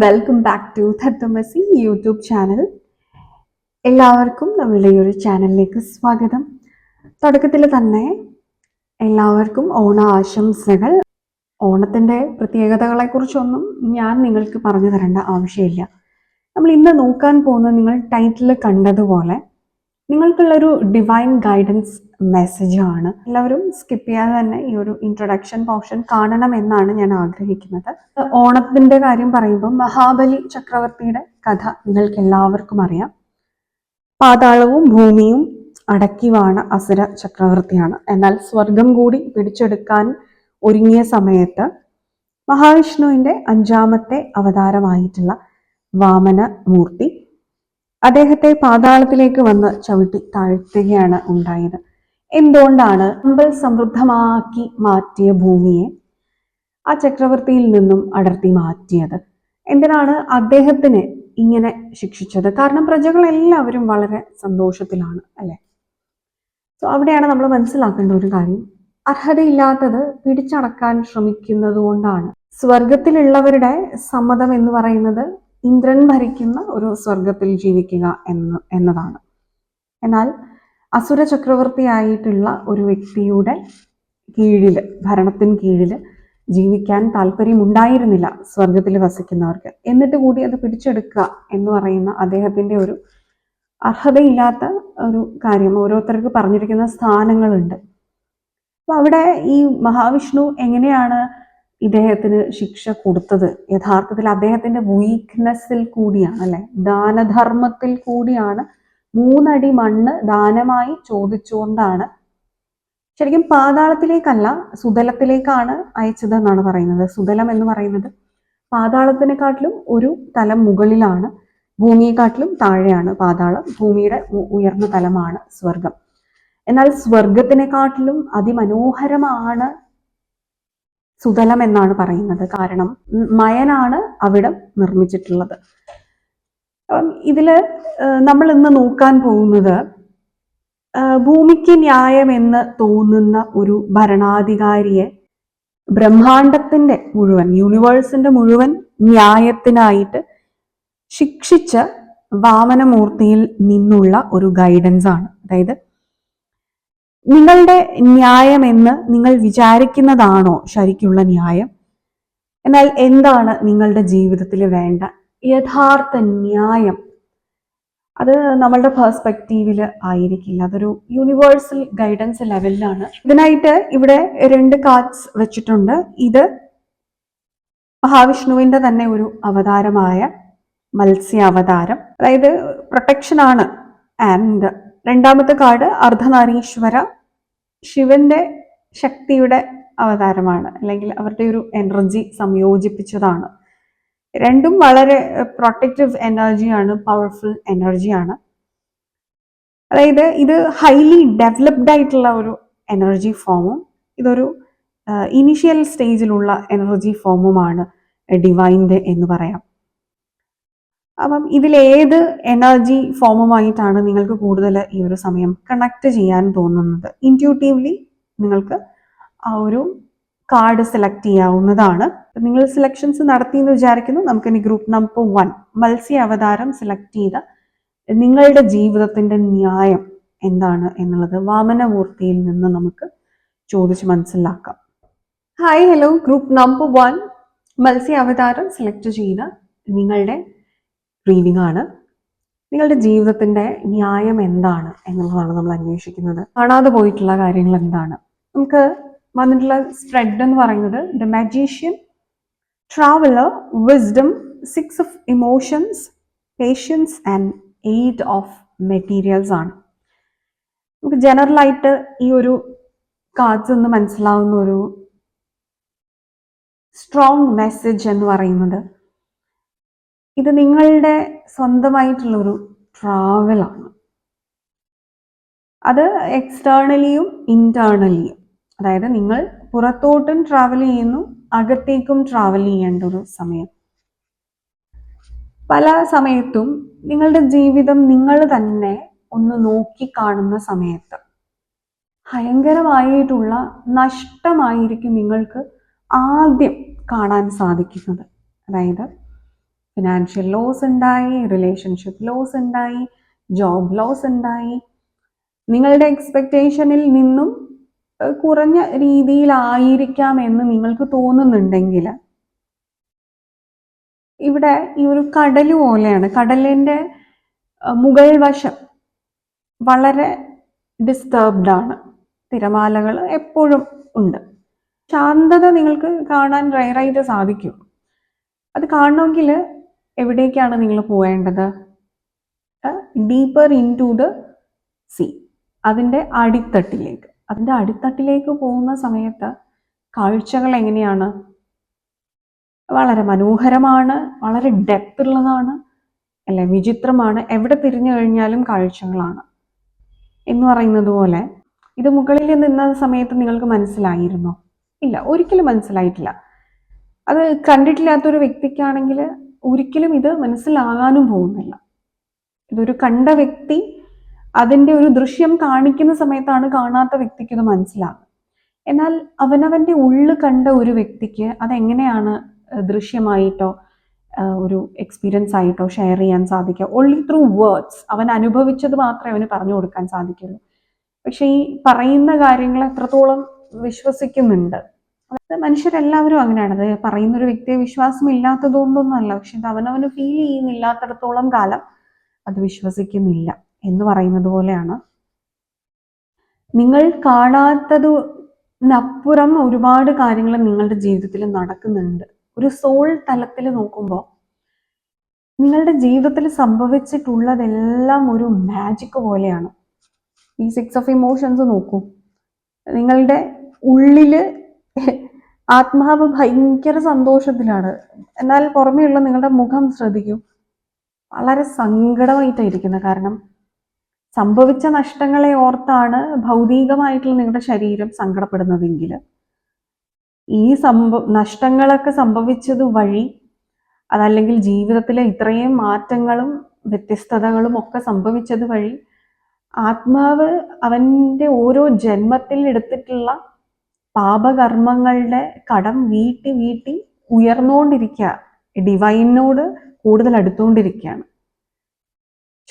Welcome back to Tattvamasi YouTube channel. എല്ലാവർക്കും നമ്മളുടെ ഈ ഒരു ചാനലിലേക്ക് സ്വാഗതം. തുടക്കത്തിൽ തന്നെ എല്ലാവർക്കും ഓണ ആശംസകൾ. ഓണത്തിൻ്റെ പ്രത്യേകതകളെക്കുറിച്ചൊന്നും ഞാൻ നിങ്ങൾക്ക് പറഞ്ഞു തരേണ്ട ആവശ്യമില്ല. നമ്മൾ ഇന്ന് നോക്കാൻ പോകുന്ന നിങ്ങൾ ടൈറ്റിൽ കണ്ടതുപോലെ നിങ്ങൾക്കുള്ളൊരു ഡിവൈൻ ഗൈഡൻസ് മെസ്സേജാണ്. എല്ലാവരും സ്കിപ്പ് ചെയ്യാതെ തന്നെ ഈ ഒരു ഇൻട്രൊഡക്ഷൻ പോർഷൻ കാണണം എന്നാണ് ഞാൻ ആഗ്രഹിക്കുന്നത്. ഓണത്തിൻ്റെ കാര്യം പറയുമ്പോൾ മഹാബലി ചക്രവർത്തിയുടെ കഥ നിങ്ങൾക്ക് എല്ലാവർക്കും അറിയാം. പാതാളവും ഭൂമിയും അടക്കി വാണ അസുര ചക്രവർത്തിയാണ്. എന്നാൽ സ്വർഗം കൂടി പിടിച്ചെടുക്കാൻ ഒരുങ്ങിയ സമയത്ത് മഹാവിഷ്ണുവിൻ്റെ 5ാമത്തെ അവതാരമായിട്ടുള്ള വാമന മൂർത്തി അദ്ദേഹത്തെ പാതാളത്തിലേക്ക് വന്ന് ചവിട്ടി താഴ്ത്തുകയാണ് ഉണ്ടായത്. എന്തുകൊണ്ടാണ് സമ്പൽ സമൃദ്ധമാക്കി മാറ്റിയ ഭൂമിയെ ആ ചക്രവർത്തിയിൽ നിന്നും അടർത്തി മാറ്റിയത്? എന്തിനാണ് അദ്ദേഹത്തിന് ഇങ്ങനെ ശിക്ഷിച്ചത്? കാരണം പ്രജകളെല്ലാവരും വളരെ സന്തോഷത്തിലാണ്, അല്ലെ? സോ അവിടെയാണ് നമ്മൾ മനസ്സിലാക്കേണ്ട ഒരു കാര്യം, അർഹതയില്ലാത്തത് പിടിച്ചടക്കാൻ ശ്രമിക്കുന്നത് കൊണ്ടാണ്. സ്വർഗത്തിലുള്ളവരുടെ സമ്മതം എന്ന് പറയുന്നത് ഇന്ദ്രൻ ഭരിക്കുന്ന ഒരു സ്വർഗത്തിൽ ജീവിക്കുക എന്നതാണ്. എന്നാൽ അസുര ചക്രവർത്തിയായിട്ടുള്ള ഒരു വ്യക്തിയുടെ കീഴിൽ, ഭരണത്തിന് കീഴിൽ ജീവിക്കാൻ താല്പര്യമുണ്ടായിരുന്നില്ല സ്വർഗത്തിൽ വസിക്കുന്നവർക്ക്. എന്നിട്ട് കൂടി അത് പിടിച്ചെടുക്കുക എന്ന് പറയുന്ന അദ്ദേഹത്തിൻ്റെ ഒരു അർഹതയില്ലാത്ത ഒരു കാര്യം. ഓരോരുത്തർക്ക് പറഞ്ഞിരിക്കുന്ന സ്ഥാനങ്ങളുണ്ട്. അപ്പൊ അവിടെ ഈ മഹാവിഷ്ണു എങ്ങനെയാണ് ഇദ്ദേഹത്തിന് ശിക്ഷ കൊടുത്തത്? യഥാർത്ഥത്തിൽ അദ്ദേഹത്തിന്റെ വീക്ക്നെസ്സിൽ കൂടിയാണ്, അല്ലെ? ദാനധർമ്മത്തിൽ കൂടിയാണ്. 3 അടി മണ്ണ് ദാനമായി ചോദിച്ചുകൊണ്ടാണ്, ശരിക്കും പാതാളത്തിലേക്കല്ല സുതലത്തിലേക്കാണ് അയച്ചതെന്നാണ് പറയുന്നത്. സുതലം എന്ന് പറയുന്നത് പാതാളത്തിനെക്കാട്ടിലും ഒരു തലം മുകളിലാണ്, ഭൂമിയെക്കാട്ടിലും താഴെയാണ് പാതാളം. ഭൂമിയുടെ ഉയർന്ന തലമാണ് സ്വർഗം. എന്നാൽ സ്വർഗത്തിനെക്കാട്ടിലും അതിമനോഹരമാണ് സുതലം എന്നാണ് പറയുന്നത്. കാരണം മയനാണ് അവിടം നിർമ്മിച്ചിട്ടുള്ളത്. ഇതില് നമ്മൾ ഇന്ന് നോക്കാൻ പോകുന്നത് ഭൂമിക്ക് ന്യായമെന്ന് തോന്നുന്ന ഒരു ഭരണാധികാരിയെ ബ്രഹ്മാണ്ടത്തിന്റെ മുഴുവൻ, യൂണിവേഴ്സിന്റെ മുഴുവൻ ന്യായത്തിനായിട്ട് ശിക്ഷിച്ച വാമനമൂർത്തിയിൽ നിന്നുള്ള ഒരു ഗൈഡൻസ് ആണ്. അതായത് നിങ്ങളുടെ ന്യായം എന്ന് നിങ്ങൾ വിചാരിക്കുന്നതാണോ ശരിക്കുള്ള ന്യായം? എന്നാൽ എന്താണ് നിങ്ങളുടെ ജീവിതത്തിൽ വേണ്ട യഥാർത്ഥ ന്യായം? അത് നമ്മളുടെ പെർസ്പെക്റ്റീവിൽ ആയിരിക്കില്ല, അതൊരു യൂണിവേഴ്സൽ ഗൈഡൻസ് ലെവലിലാണ്. ഇതിനായിട്ട് ഇവിടെ 2 കാർഡ്സ് വെച്ചിട്ടുണ്ട്. ഇത് മഹാവിഷ്ണുവിന്റെ തന്നെ ഒരു അവതാരമായ മത്സ്യ അവതാരം, അതായത് പ്രൊട്ടക്ഷൻ ആണ്. ആൻഡ് 2ാമത്തെ കാർഡ് അർദ്ധനാരീശ്വര, ശിവന്റെ ശക്തിയുടെ അവതാരമാണ്, അല്ലെങ്കിൽ അവരുടെ ഒരു എനർജി സംയോജിപ്പിച്ചതാണ്. രണ്ടും വളരെ പ്രൊട്ടക്റ്റീവ് എനർജിയാണ്, പവർഫുൾ എനർജിയാണ്. അതായത് ഇത് ഹൈലി ഡെവലപ്ഡ് ആയിട്ടുള്ള ഒരു എനർജി ഫോമും ഇതൊരു ഇനിഷ്യൽ സ്റ്റേജിലുള്ള എനർജി ഫോമുമാണ് ഡിവൈൻ്റെ എന്ന് പറയാം. അപ്പം ഇതിലേത് എനർജി ഫോമുമായിട്ടാണ് നിങ്ങൾക്ക് കൂടുതൽ ഈ ഒരു സമയം കണക്ട് ചെയ്യാൻ തോന്നുന്നത്? ഇൻറ്റ്യൂട്ടീവ്ലി നിങ്ങൾക്ക് ആ ഒരു കാർഡ് സെലക്ട് ചെയ്യാവുന്നതാണ്. നിങ്ങൾ സെലക്ഷൻസ് നടത്തി എന്ന് വിചാരിക്കുന്നു. നമുക്കിനി ഗ്രൂപ്പ് നമ്പർ 1 മത്സ്യ അവതാരം സെലക്ട് ചെയ്ത നിങ്ങളുടെ ജീവിതത്തിന്റെ ന്യായം എന്താണ് എന്നുള്ളത് വാമനമൂർത്തിയിൽ നിന്ന് നമുക്ക് ചോദിച്ച് മനസ്സിലാക്കാം. Hi, hello. ഗ്രൂപ്പ് നമ്പർ 1 മത്സ്യ അവതാരം സെലക്ട് ചെയ്ത നിങ്ങളുടെ റീഡിംഗ് ആണ്. നിങ്ങളുടെ ജീവിതത്തിന്റെ ന്യായം എന്താണ് എന്നുള്ളതാണ് നമ്മൾ അന്വേഷിക്കുന്നത്. കാണാതെ പോയിട്ടുള്ള കാര്യങ്ങൾ എന്താണ്? നമുക്ക് വന്നിട്ടുള്ള സ്പ്രെഡ് എന്ന് പറയുന്നത് the magician, traveller, wisdom, 6 of emotions, patience and 8 of materials ആണ്. നമുക്ക് ജനറലായിട്ട് ഈ ഒരു കാർഡ്സ് ഒന്ന് മനസ്സിലാവുന്ന ഒരു സ്ട്രോങ് മെസ്സേജ് എന്ന് പറയുന്നത് ഇത് നിങ്ങളുടെ സ്വന്തമായിട്ടുള്ളൊരു ട്രാവലാണ്. അത് എക്സ്റ്റേണലിയും ഇന്റേണലിയും, അതായത് നിങ്ങൾ പുറത്തോട്ടും ട്രാവൽ ചെയ്യുന്നു, അകത്തേക്കും ട്രാവൽ ചെയ്യേണ്ട ഒരു സമയം. പല സമയത്തും നിങ്ങളുടെ ജീവിതം നിങ്ങൾ തന്നെ ഒന്ന് നോക്കി കാണുന്ന സമയത്ത് ഭയങ്കരമായിട്ടുള്ള നഷ്ടമായിരിക്കും നിങ്ങൾക്ക് ആദ്യം കാണാൻ സാധിക്കുന്നത്. അതായത് ഫിനാൻഷ്യൽ ലോസ് ഉണ്ടായി, റിലേഷൻഷിപ്പ് ലോസ് ഉണ്ടായി, ജോബ് ലോസ് ഉണ്ടായി. നിങ്ങളുടെ എക്സ്പെക്റ്റേഷനിൽ നിന്നും കുറഞ്ഞ രീതിയിലായിരിക്കാം എന്ന് നിങ്ങൾക്ക് തോന്നുന്നുണ്ടെങ്കിൽ, ഇവിടെ ഈ ഒരു കടൽ പോലെയാണ്. കടലിൻ്റെ മുകൾ വശം വളരെ ഡിസ്റ്റർബ്ഡ് ആണ്. തിരമാലകൾ എപ്പോഴും ഉണ്ട്. ശാന്തത നിങ്ങൾക്ക് കാണാൻ റയറായിട്ട് സാധിക്കും. അത് കാണണമെങ്കിൽ എവിടേക്കാണ് നിങ്ങൾ പോവേണ്ടത്? Deeper into the sea, അതിൻ്റെ അടിത്തട്ടിലേക്ക്. അതിൻ്റെ അടിത്തട്ടിലേക്ക് പോകുന്ന സമയത്ത് കാഴ്ചകൾ എങ്ങനെയാണ്? വളരെ മനോഹരമാണ്, വളരെ ഡെപ്ത് ഉള്ളതാണ്, അല്ലെ? വിചിത്രമാണ്. എവിടെ തിരിഞ്ഞു കഴിഞ്ഞാലും കാഴ്ചകളാണ് എന്ന് പറയുന്നത് പോലെ. ഇത് മുകളിൽ നിന്ന സമയത്ത് നിങ്ങൾക്ക് മനസ്സിലായിരുന്നോ? ഇല്ല, ഒരിക്കലും മനസ്സിലായിട്ടില്ല. അത് കണ്ടിട്ടില്ലാത്തൊരു വ്യക്തിക്കാണെങ്കിൽ ഒരിക്കലും ഇത് മനസ്സിലാകാനും പോകുന്നില്ല. ഇതൊരു കണ്ട വ്യക്തി അതിൻ്റെ ഒരു ദൃശ്യം കാണിക്കുന്ന സമയത്താണ് കാണാത്ത വ്യക്തിക്ക് ഇത് മനസ്സിലാകുന്നത്. എന്നാൽ അവനവൻ്റെ ഉള്ളു കണ്ട ഒരു വ്യക്തിക്ക് അതെങ്ങനെയാണ് ദൃശ്യമായിട്ടോ ഒരു എക്സ്പീരിയൻസ് ആയിട്ടോ ഷെയർ ചെയ്യാൻ സാധിക്കുക? Only through words. അവൻ അനുഭവിച്ചത് മാത്രമേ അവന് പറഞ്ഞു കൊടുക്കാൻ സാധിക്കുള്ളൂ. പക്ഷെ ഈ പറയുന്ന കാര്യങ്ങൾ എത്രത്തോളം വിശ്വസിക്കുന്നുണ്ട്? മനുഷ്യരെല്ലാവരും അങ്ങനെയാണ്. അത് പറയുന്നൊരു വ്യക്തിയെ വിശ്വാസമില്ലാത്തത് കൊണ്ടൊന്നുമല്ല, പക്ഷെ ഇത് അവനവന് ഫീൽ ചെയ്യുന്നില്ലാത്തിടത്തോളം കാലം അത് വിശ്വസിക്കുന്നില്ല എന്ന് പറയുന്നത് പോലെയാണ്. നിങ്ങൾ കാണാത്തതിനപ്പുറം ഒരുപാട് കാര്യങ്ങൾ നിങ്ങളുടെ ജീവിതത്തിൽ നടക്കുന്നുണ്ട്. ഒരു സോൾ തലത്തിൽ നോക്കുമ്പോൾ നിങ്ങളുടെ ജീവിതത്തിൽ സംഭവിച്ചിട്ടുള്ളതെല്ലാം ഒരു മാജിക് പോലെയാണ്. ഈ 6 ഓഫ് ഇമോഷൻസ് നോക്കൂ. നിങ്ങളുടെ ഉള്ളില് ആത്മാവ് ഭയങ്കര സന്തോഷത്തിലാണ്, എന്നാൽ പുറമേയുള്ള നിങ്ങളുടെ മുഖം ശ്രദ്ധിക്കൂ, വളരെ സങ്കടമായിട്ടായിരിക്കുന്നത്. കാരണം സംഭവിച്ച നഷ്ടങ്ങളെ ഓർത്താണ് ഭൗതികമായിട്ടുള്ള നിങ്ങളുടെ ശരീരം സങ്കടപ്പെടുന്നതെങ്കിൽ, ഈ നഷ്ടങ്ങളൊക്കെ സംഭവിച്ചത് വഴി, അതല്ലെങ്കിൽ ജീവിതത്തിലെ ഇത്രയും മാറ്റങ്ങളും വ്യത്യസ്തതകളും ഒക്കെ സംഭവിച്ചത് വഴി ആത്മാവ് അവൻ്റെ ഓരോ ജന്മത്തിൽ എടുത്തിട്ടുള്ള പാപകർമ്മങ്ങളുടെ കടം വീട്ടി വീട്ടി ഉയർന്നുകൊണ്ടിരിക്കുക, ഡിവൈനോട് കൂടുതൽ അടുത്തുകൊണ്ടിരിക്കുകയാണ്.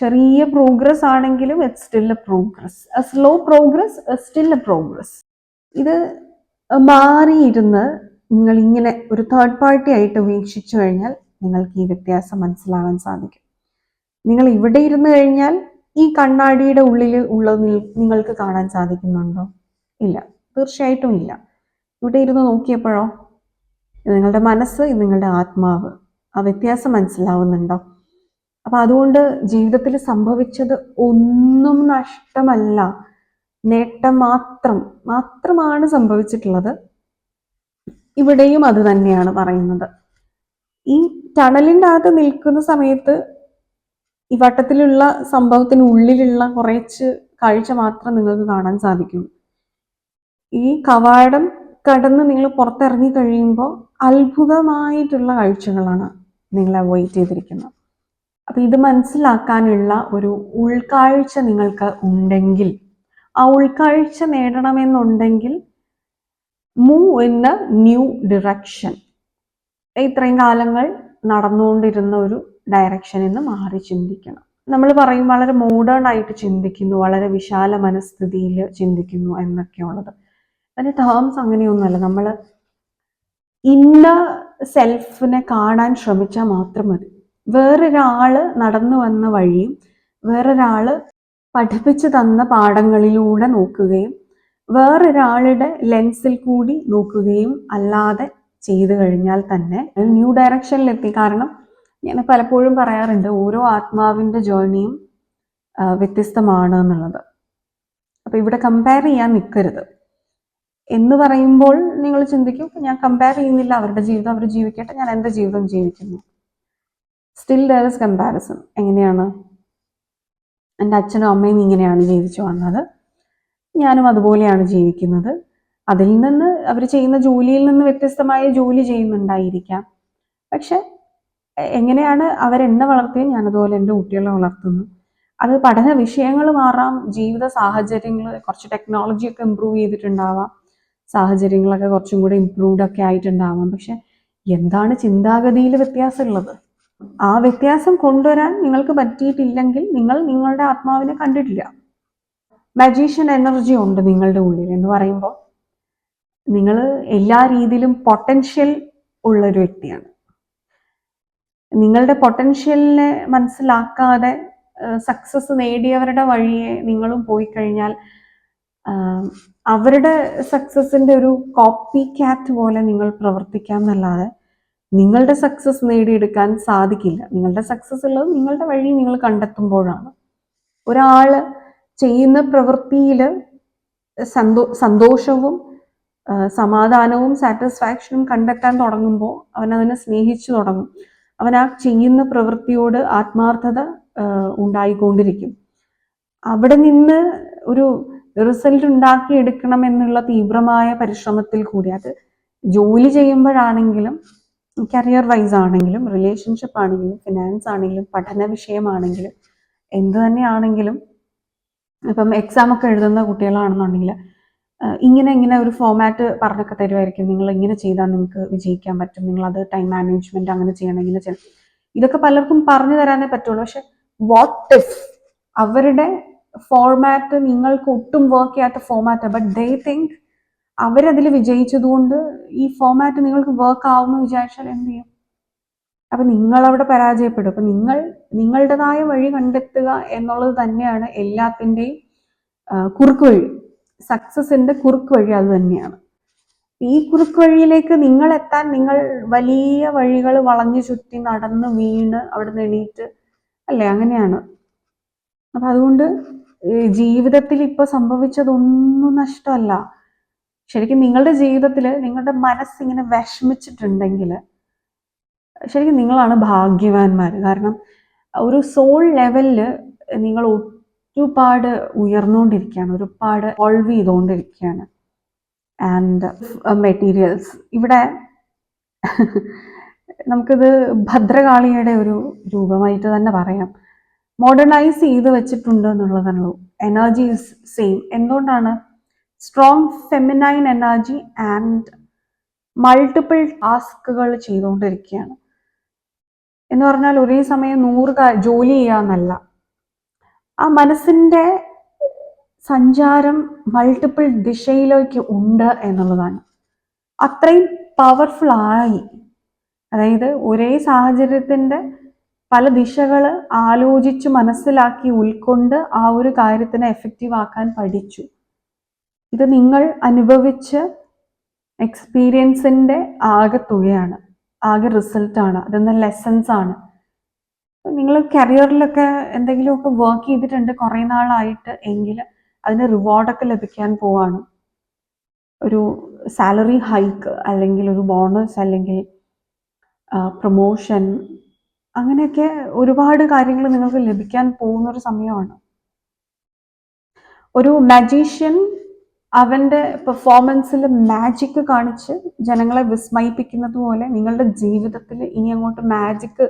ചെറിയ പ്രോഗ്രസ് ആണെങ്കിലും it's still A progress, A slow progress, still A progress. ഇത് മാറിയിരുന്ന് നിങ്ങൾ ഇങ്ങനെ ഒരു തേർഡ് പാർട്ടി ആയിട്ട് വീക്ഷിച്ചു കഴിഞ്ഞാൽ നിങ്ങൾക്ക് ഈ വ്യത്യാസം മനസ്സിലാകാൻ സാധിക്കും. നിങ്ങൾ ഇവിടെ ഇരുന്ന് കഴിഞ്ഞാൽ ഈ കണ്ണാടിയുടെ ഉള്ളിൽ ഉള്ളത് നിങ്ങൾക്ക് കാണാൻ സാധിക്കുന്നുണ്ടോ? ഇല്ല, തീർച്ചയായിട്ടും ഇല്ല. ഇവിടെ ഇരുന്ന് നോക്കിയപ്പോഴോ? നിങ്ങളുടെ മനസ്സ്, നിങ്ങളുടെ ആത്മാവ്, ആ വ്യത്യാസം മനസ്സിലാവുന്നുണ്ടോ? അപ്പൊ അതുകൊണ്ട് ജീവിതത്തിൽ സംഭവിച്ചത് ഒന്നും നഷ്ടമല്ല, നേട്ടം മാത്രമാണ് സംഭവിച്ചിട്ടുള്ളത്. ഇവിടെയും അത് തന്നെയാണ് പറയുന്നത്. ഈ ടണലിൻ്റെ അകത്ത് നിൽക്കുന്ന സമയത്ത് ഈ വട്ടത്തിലുള്ള സംഭവത്തിനുള്ളിലുള്ള കുറച്ച് കാഴ്ച മാത്രം നിങ്ങൾക്ക് കാണാൻ സാധിക്കും. ഈ കവാടം കടന്ന് നിങ്ങൾ പുറത്തിറങ്ങി കഴിയുമ്പോൾ അത്ഭുതമായിട്ടുള്ള കാഴ്ചകളാണ് നിങ്ങളെ അവോയ്ഡ് ചെയ്തിരിക്കുന്നത്. അപ്പൊ ഇത് മനസ്സിലാക്കാനുള്ള ഒരു ഉൾക്കാഴ്ച നിങ്ങൾക്ക് ഉണ്ടെങ്കിൽ, ആ ഉൾക്കാഴ്ച നേടണമെന്നുണ്ടെങ്കിൽ move in a new direction. ഇത്രയും കാലങ്ങൾ നടന്നുകൊണ്ടിരുന്ന ഒരു ഡയറക്ഷനിൽ നിന്ന് മാറി ചിന്തിക്കണം. നമ്മൾ പറയും വളരെ മോഡേൺ ആയിട്ട് ചിന്തിക്കുന്നു, വളരെ വിശാല മനസ്ഥിതിയിൽ ചിന്തിക്കുന്നു എന്നൊക്കെയുള്ളത്. അതിൻ്റെ ടേംസ് അങ്ങനെയൊന്നുമല്ല. നമ്മൾ ഇന്ന സെൽഫിനെ കാണാൻ ശ്രമിച്ചാൽ മാത്രം മതി. വേറൊരാള് നടന്നു വന്ന വഴിയും വേറൊരാള് പഠിപ്പിച്ചു തന്ന പാഠങ്ങളിലൂടെ നോക്കുകയും വേറൊരാളുടെ ലെൻസിൽ കൂടി നോക്കുകയും അല്ലാതെ ചെയ്തു കഴിഞ്ഞാൽ തന്നെ ന്യൂ ഡയറക്ഷനിലെത്തി. കാരണം ഞാൻ പലപ്പോഴും പറയാറുണ്ട്, ഓരോ ആത്മാവിൻ്റെ ജേർണിയും വ്യത്യസ്തമാണ് എന്നുള്ളത്. അപ്പൊ ഇവിടെ കമ്പയർ ചെയ്യാൻ നിൽക്കരുത്. എന്ന് പറയുമ്പോൾ നിങ്ങൾ ചിന്തിക്കും, ഞാൻ കമ്പയർ ചെയ്യുന്നില്ല, അവരുടെ ജീവിതം അവർ ജീവിക്കട്ടെ, ഞാൻ എൻ്റെ ജീവിതം ജീവിക്കുന്നു. Still there is comparison. എങ്ങനെയാണ്? എൻ്റെ അച്ഛനും അമ്മയും ഇങ്ങനെയാണ് ജീവിച്ചു വന്നത്, ഞാനും അതുപോലെയാണ് ജീവിക്കുന്നത്. അതിൽ നിന്ന് അവർ ചെയ്യുന്ന ജോലിയിൽ നിന്ന് വ്യത്യസ്തമായ ജോലി ചെയ്യുന്നുണ്ടായിരിക്കാം. പക്ഷെ എങ്ങനെയാണ് അവരെന്നെ വളർത്തിയത്, ഞാനതുപോലെ എൻ്റെ കുട്ടികളെ വളർത്തുന്നു. അത് പഠന വിഷയങ്ങൾ മാറാം, ജീവിത സാഹചര്യങ്ങൾ, കുറച്ച് ടെക്നോളജിയൊക്കെ ഇമ്പ്രൂവ് ചെയ്തിട്ടുണ്ടാവാം, സാഹചര്യങ്ങളൊക്കെ കുറച്ചും കൂടി ഇമ്പ്രൂവ്ഡ് ഒക്കെ ആയിട്ടുണ്ടാവാം. പക്ഷെ എന്താണ് ചിന്താഗതിയിൽ വ്യത്യാസമുള്ളത്? ആ വ്യത്യാസം കൊണ്ടുവരാൻ നിങ്ങൾക്ക് പറ്റിയിട്ടില്ലെങ്കിൽ നിങ്ങൾ നിങ്ങളുടെ ആത്മാവിനെ കണ്ടിട്ടില്ല. മജീഷ്യൻ എനർജി ഉണ്ട് നിങ്ങളുടെ ഉള്ളിൽ എന്ന് പറയുമ്പോൾ നിങ്ങൾ എല്ലാ രീതിയിലും പൊട്ടൻഷ്യൽ ഉള്ളൊരു വ്യക്തിയാണ്. നിങ്ങളുടെ പൊട്ടൻഷ്യലിനെ മനസ്സിലാക്കാതെ സക്സസ് നേടിയവരുടെ വഴിയെ നിങ്ങളും പോയി കഴിഞ്ഞാൽ അവരുടെ സക്സസിന്റെ ഒരു കോപ്പി ക്യാറ്റ് പോലെ നിങ്ങൾ പ്രവർത്തിക്കാം എന്നല്ലാതെ നിങ്ങളുടെ സക്സസ് നേടിയെടുക്കാൻ സാധിക്കില്ല. നിങ്ങളുടെ സക്സസ് ഉള്ളത് നിങ്ങളുടെ വഴി നിങ്ങൾ കണ്ടെത്തുമ്പോഴാണ്. ഒരാള് ചെയ്യുന്ന പ്രവൃത്തിയിൽ സന്തോഷവും സമാധാനവും സാറ്റിസ്ഫാക്ഷനും കണ്ടെത്താൻ തുടങ്ങുമ്പോൾ അവൻ അതിനെ സ്നേഹിച്ചു തുടങ്ങും. അവൻ ആ ചെയ്യുന്ന പ്രവൃത്തിയോട് ആത്മാർത്ഥത ഉണ്ടായിക്കൊണ്ടിരിക്കും. അവിടെ നിന്ന് ഒരു റിസൾട്ട് ഉണ്ടാക്കിയെടുക്കണം എന്നുള്ള തീവ്രമായ പരിശ്രമത്തിൽ കൂടി, അത് ജോലി ചെയ്യുമ്പോഴാണെങ്കിലും കരിയർ വൈസ് ആണെങ്കിലും റിലേഷൻഷിപ്പ് ആണെങ്കിലും ഫിനാൻസ് ആണെങ്കിലും പഠന വിഷയമാണെങ്കിലും എന്ത് തന്നെയാണെങ്കിലും, ഇപ്പം എക്സാം ഒക്കെ എഴുതുന്ന കുട്ടികളാണെന്നുണ്ടെങ്കിൽ ഇങ്ങനെ ഒരു ഫോമാറ്റ് പറഞ്ഞൊക്കെ തരുമായിരിക്കും. നിങ്ങൾ ഇങ്ങനെ ചെയ്താൽ നിങ്ങൾക്ക് വിജയിക്കാൻ പറ്റും, നിങ്ങളത് ടൈം മാനേജ്മെന്റ് അങ്ങനെ ചെയ്യണം, ഇങ്ങനെ ചെയ്യണം. ഇതൊക്കെ പലർക്കും പറഞ്ഞു തരാനേ പറ്റുള്ളൂ. പക്ഷെ വാട്ട് ഇഫ് അവരുടെ ഫോർമാറ്റ് നിങ്ങൾക്ക് ഒട്ടും വർക്ക് ചെയ്യാത്ത ഫോമാറ്റ്, ബട്ട് ദേ തിങ്ക് അവരതിൽ വിജയിച്ചതുകൊണ്ട് ഈ ഫോമാറ്റ് നിങ്ങൾക്ക് വർക്ക് ആവുമെന്ന് വിചാരിച്ചാൽ എന്ത് ചെയ്യും? അപ്പൊ നിങ്ങൾ അവിടെ പരാജയപ്പെടും. അപ്പൊ നിങ്ങളുടേതായ വഴി കണ്ടെത്തുക എന്നുള്ളത് തന്നെയാണ് എല്ലാത്തിൻ്റെയും കുറുക്ക് വഴി. സക്സസിന്റെ കുറുക്ക് വഴി അത് തന്നെയാണ്. ഈ കുറുക്ക് വഴിയിലേക്ക് നിങ്ങൾ എത്താൻ നിങ്ങൾ വലിയ വഴികൾ വളഞ്ഞു ചുറ്റി നടന്ന് വീണ് അവിടെ നിന്ന് എണീറ്റ് അല്ലേ, അങ്ങനെയാണ്. അപ്പൊ അതുകൊണ്ട് ജീവിതത്തിൽ ഇപ്പൊ സംഭവിച്ചതൊന്നും നഷ്ടമല്ല. ശരിക്കും നിങ്ങളുടെ ജീവിതത്തിൽ നിങ്ങളുടെ മനസ്സിങ്ങനെ വിഷമിച്ചിട്ടുണ്ടെങ്കിൽ ശരിക്കും നിങ്ങളാണ് ഭാഗ്യവാന്മാർ. കാരണം ഒരു സോൾ ലെവലിൽ നിങ്ങൾ ഒരുപാട് ഉയർന്നുകൊണ്ടിരിക്കുകയാണ്, ഒരുപാട് സോൾവ് ചെയ്തുകൊണ്ടിരിക്കുകയാണ്. ആൻഡ് മെറ്റീരിയൽസ് ഇവിടെ നമുക്കിത് ഭദ്രകാളിയുടെ ഒരു രൂപമായിട്ട് തന്നെ പറയാം. മോഡേണൈസ് ചെയ്ത് വെച്ചിട്ടുണ്ട് എന്നുള്ളതാണല്ലോ. Energy is same. എന്തുകൊണ്ടാണ്? Strong feminine energy and multiple ടാസ്കുകൾ ചെയ്തുകൊണ്ടിരിക്കുകയാണ്. എന്ന് പറഞ്ഞാൽ ഒരേ സമയം 100 ജോലി ചെയ്യാന്നല്ല, ആ മനസ്സിന്റെ സഞ്ചാരം മൾട്ടിപ്പിൾ ദിശയിലേക്ക് ഉണ്ട് എന്നുള്ളതാണ്. അത്രയും പവർഫുൾ ആയി. അതായത് ഒരേ സാഹചര്യത്തിന്റെ പല ദിശകൾ ആലോചിച്ച് മനസ്സിലാക്കി ഉൾക്കൊണ്ട് ആ ഒരു കാര്യത്തിനെ എഫക്റ്റീവ് ആക്കാൻ പഠിച്ചു. ഇത് നിങ്ങൾ അനുഭവിച്ച് എക്സ്പീരിയൻസിന്റെ ആകെ തുകയാണ്, ആകെ റിസൾട്ടാണ്, അതെന്ന ലെസൺസ് ആണ്. നിങ്ങൾ കരിയറിലൊക്കെ എന്തെങ്കിലുമൊക്കെ വർക്ക് ചെയ്തിട്ടുണ്ട് കുറേ നാളായിട്ട് എങ്കിൽ അതിന് റിവാർഡൊക്കെ ലഭിക്കാൻ പോവാണ്. ഒരു സാലറി ഹൈക്ക് അല്ലെങ്കിൽ ഒരു ബോണസ് അല്ലെങ്കിൽ പ്രൊമോഷൻ, അങ്ങനെയൊക്കെ ഒരുപാട് കാര്യങ്ങൾ നിങ്ങൾക്ക് ലഭിക്കാൻ പോകുന്ന ഒരു സമയമാണ്. ഒരു മജീഷ്യൻ അവന്റെ പെർഫോമൻസിൽ മാജിക് കാണിച്ച് ജനങ്ങളെ വിസ്മയിപ്പിക്കുന്നത് പോലെ നിങ്ങളുടെ ജീവിതത്തിൽ ഇനി അങ്ങോട്ട് മാജിക്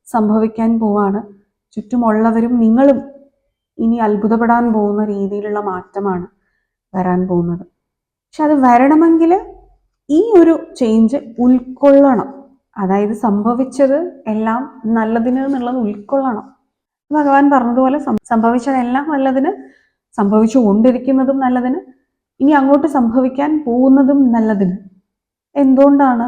സംഭവിക്കാൻ പോവാണ്. ചുറ്റുമുള്ളവരും നിങ്ങളും ഇനി അത്ഭുതപ്പെടാൻ പോകുന്ന രീതിയിലുള്ള മാറ്റമാണ് വരാൻ പോകുന്നത്. പക്ഷെ അത് വരണമെങ്കിൽ ഈ ഒരു ചേഞ്ച് ഉൾക്കൊള്ളണം. അതായത് സംഭവിച്ചത് എല്ലാം നല്ലതിന് എന്നുള്ളത് ഉൾക്കൊള്ളണം. ഭഗവാൻ പറഞ്ഞതുപോലെ സംഭവിച്ചതെല്ലാം നല്ലതിന്, സംഭവിച്ചു കൊണ്ടിരിക്കുന്നതും നല്ലതിന്, ഇനി അങ്ങോട്ട് സംഭവിക്കാൻ പോകുന്നതും നല്ലതിന്. എന്തുകൊണ്ടാണ്?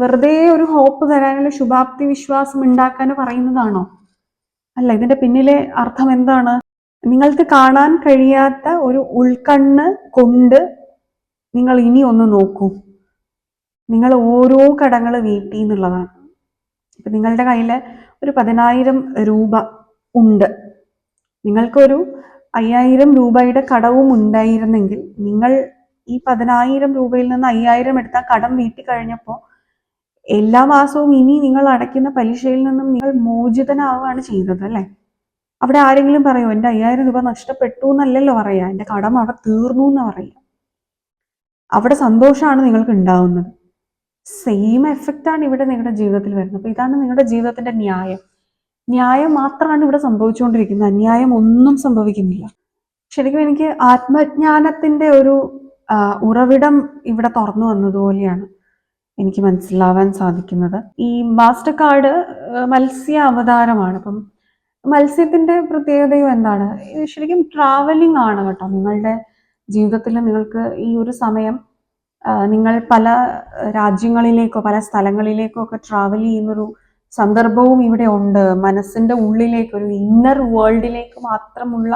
വെറുതെ ഒരു ഹോപ്പ് തരാനുള്ള ശുഭാപ്തി വിശ്വാസം ഉണ്ടാക്കാൻ പറയുന്നതാണോ? അല്ല. ഇതിന്റെ പിന്നിലെ അർത്ഥം എന്താണ്? നിങ്ങൾക്ക് കാണാൻ കഴിയാത്ത ഒരു ഉൾക്കണ്ണ് കൊണ്ട് നിങ്ങൾ ഇനി ഒന്ന് നോക്കൂ. നിങ്ങൾ ഓരോ കടങ്ങൾ വീട്ടി എന്നുള്ളതാണ്. ഇപ്പൊ നിങ്ങളുടെ കയ്യിൽ ഒരു 10,000 രൂപ ഉണ്ട്, നിങ്ങൾക്കൊരു 5,000 രൂപയുടെ കടവും ഉണ്ടായിരുന്നെങ്കിൽ നിങ്ങൾ ഈ 10,000 രൂപയിൽ നിന്ന് 5,000 എടുത്താൽ കടം വീട്ടി കഴിഞ്ഞപ്പോൾ എല്ലാ മാസവും ഇനി നിങ്ങൾ അടയ്ക്കുന്ന പലിശയിൽ നിന്നും നിങ്ങൾ മോചിതനാവുകയാണ് ചെയ്തത് അല്ലേ? അവിടെ ആരെങ്കിലും പറയോ എൻ്റെ 5,000 രൂപ നഷ്ടപ്പെട്ടു എന്നല്ലല്ലോ പറയാ, എൻ്റെ കടം അവിടെ തീർന്നു എന്ന് പറയാ. അവിടെ സന്തോഷമാണ് നിങ്ങൾക്ക് ഉണ്ടാവുന്നത്. സെയിം എഫക്റ്റാണ് ഇവിടെ നിങ്ങളുടെ ജീവിതത്തിൽ വരുന്നത്. അപ്പൊ ഇതാണ് നിങ്ങളുടെ ജീവിതത്തിന്റെ ന്യായം. ന്യായം മാത്രമാണ് ഇവിടെ സംഭവിച്ചുകൊണ്ടിരിക്കുന്നത്, അന്യായം ഒന്നും സംഭവിക്കുന്നില്ല. ശരിക്കും എനിക്ക് ആത്മജ്ഞാനത്തിന്റെ ഒരു ഉറവിടം ഇവിടെ തുറന്നു വന്നതുപോലെയാണ്. എനിക്ക് മനസ്സിലാവാൻ സാധിക്കുന്നത്. ഈ മാസ്റ്റർ കാർഡ് മത്സ്യ അവതാരമാണ്. അപ്പം മത്സ്യത്തിന്റെ പ്രത്യേകതയും എന്താണ്? ഇത് ശരിക്കും ട്രാവലിംഗ് ആണ് കേട്ടോ. നിങ്ങളുടെ ജീവിതത്തിൽ നിങ്ങൾക്ക് ഈ ഒരു സമയം നിങ്ങൾ പല രാജ്യങ്ങളിലേക്കോ പല സ്ഥലങ്ങളിലേക്കോ ഒക്കെ ട്രാവൽ ചെയ്യുന്നൊരു സന്ദർഭവും ഇവിടെ ഉണ്ട്. മനസ്സിന്റെ ഉള്ളിലേക്ക് ഒരു ഇന്നർ വേൾഡിലേക്ക് മാത്രമുള്ള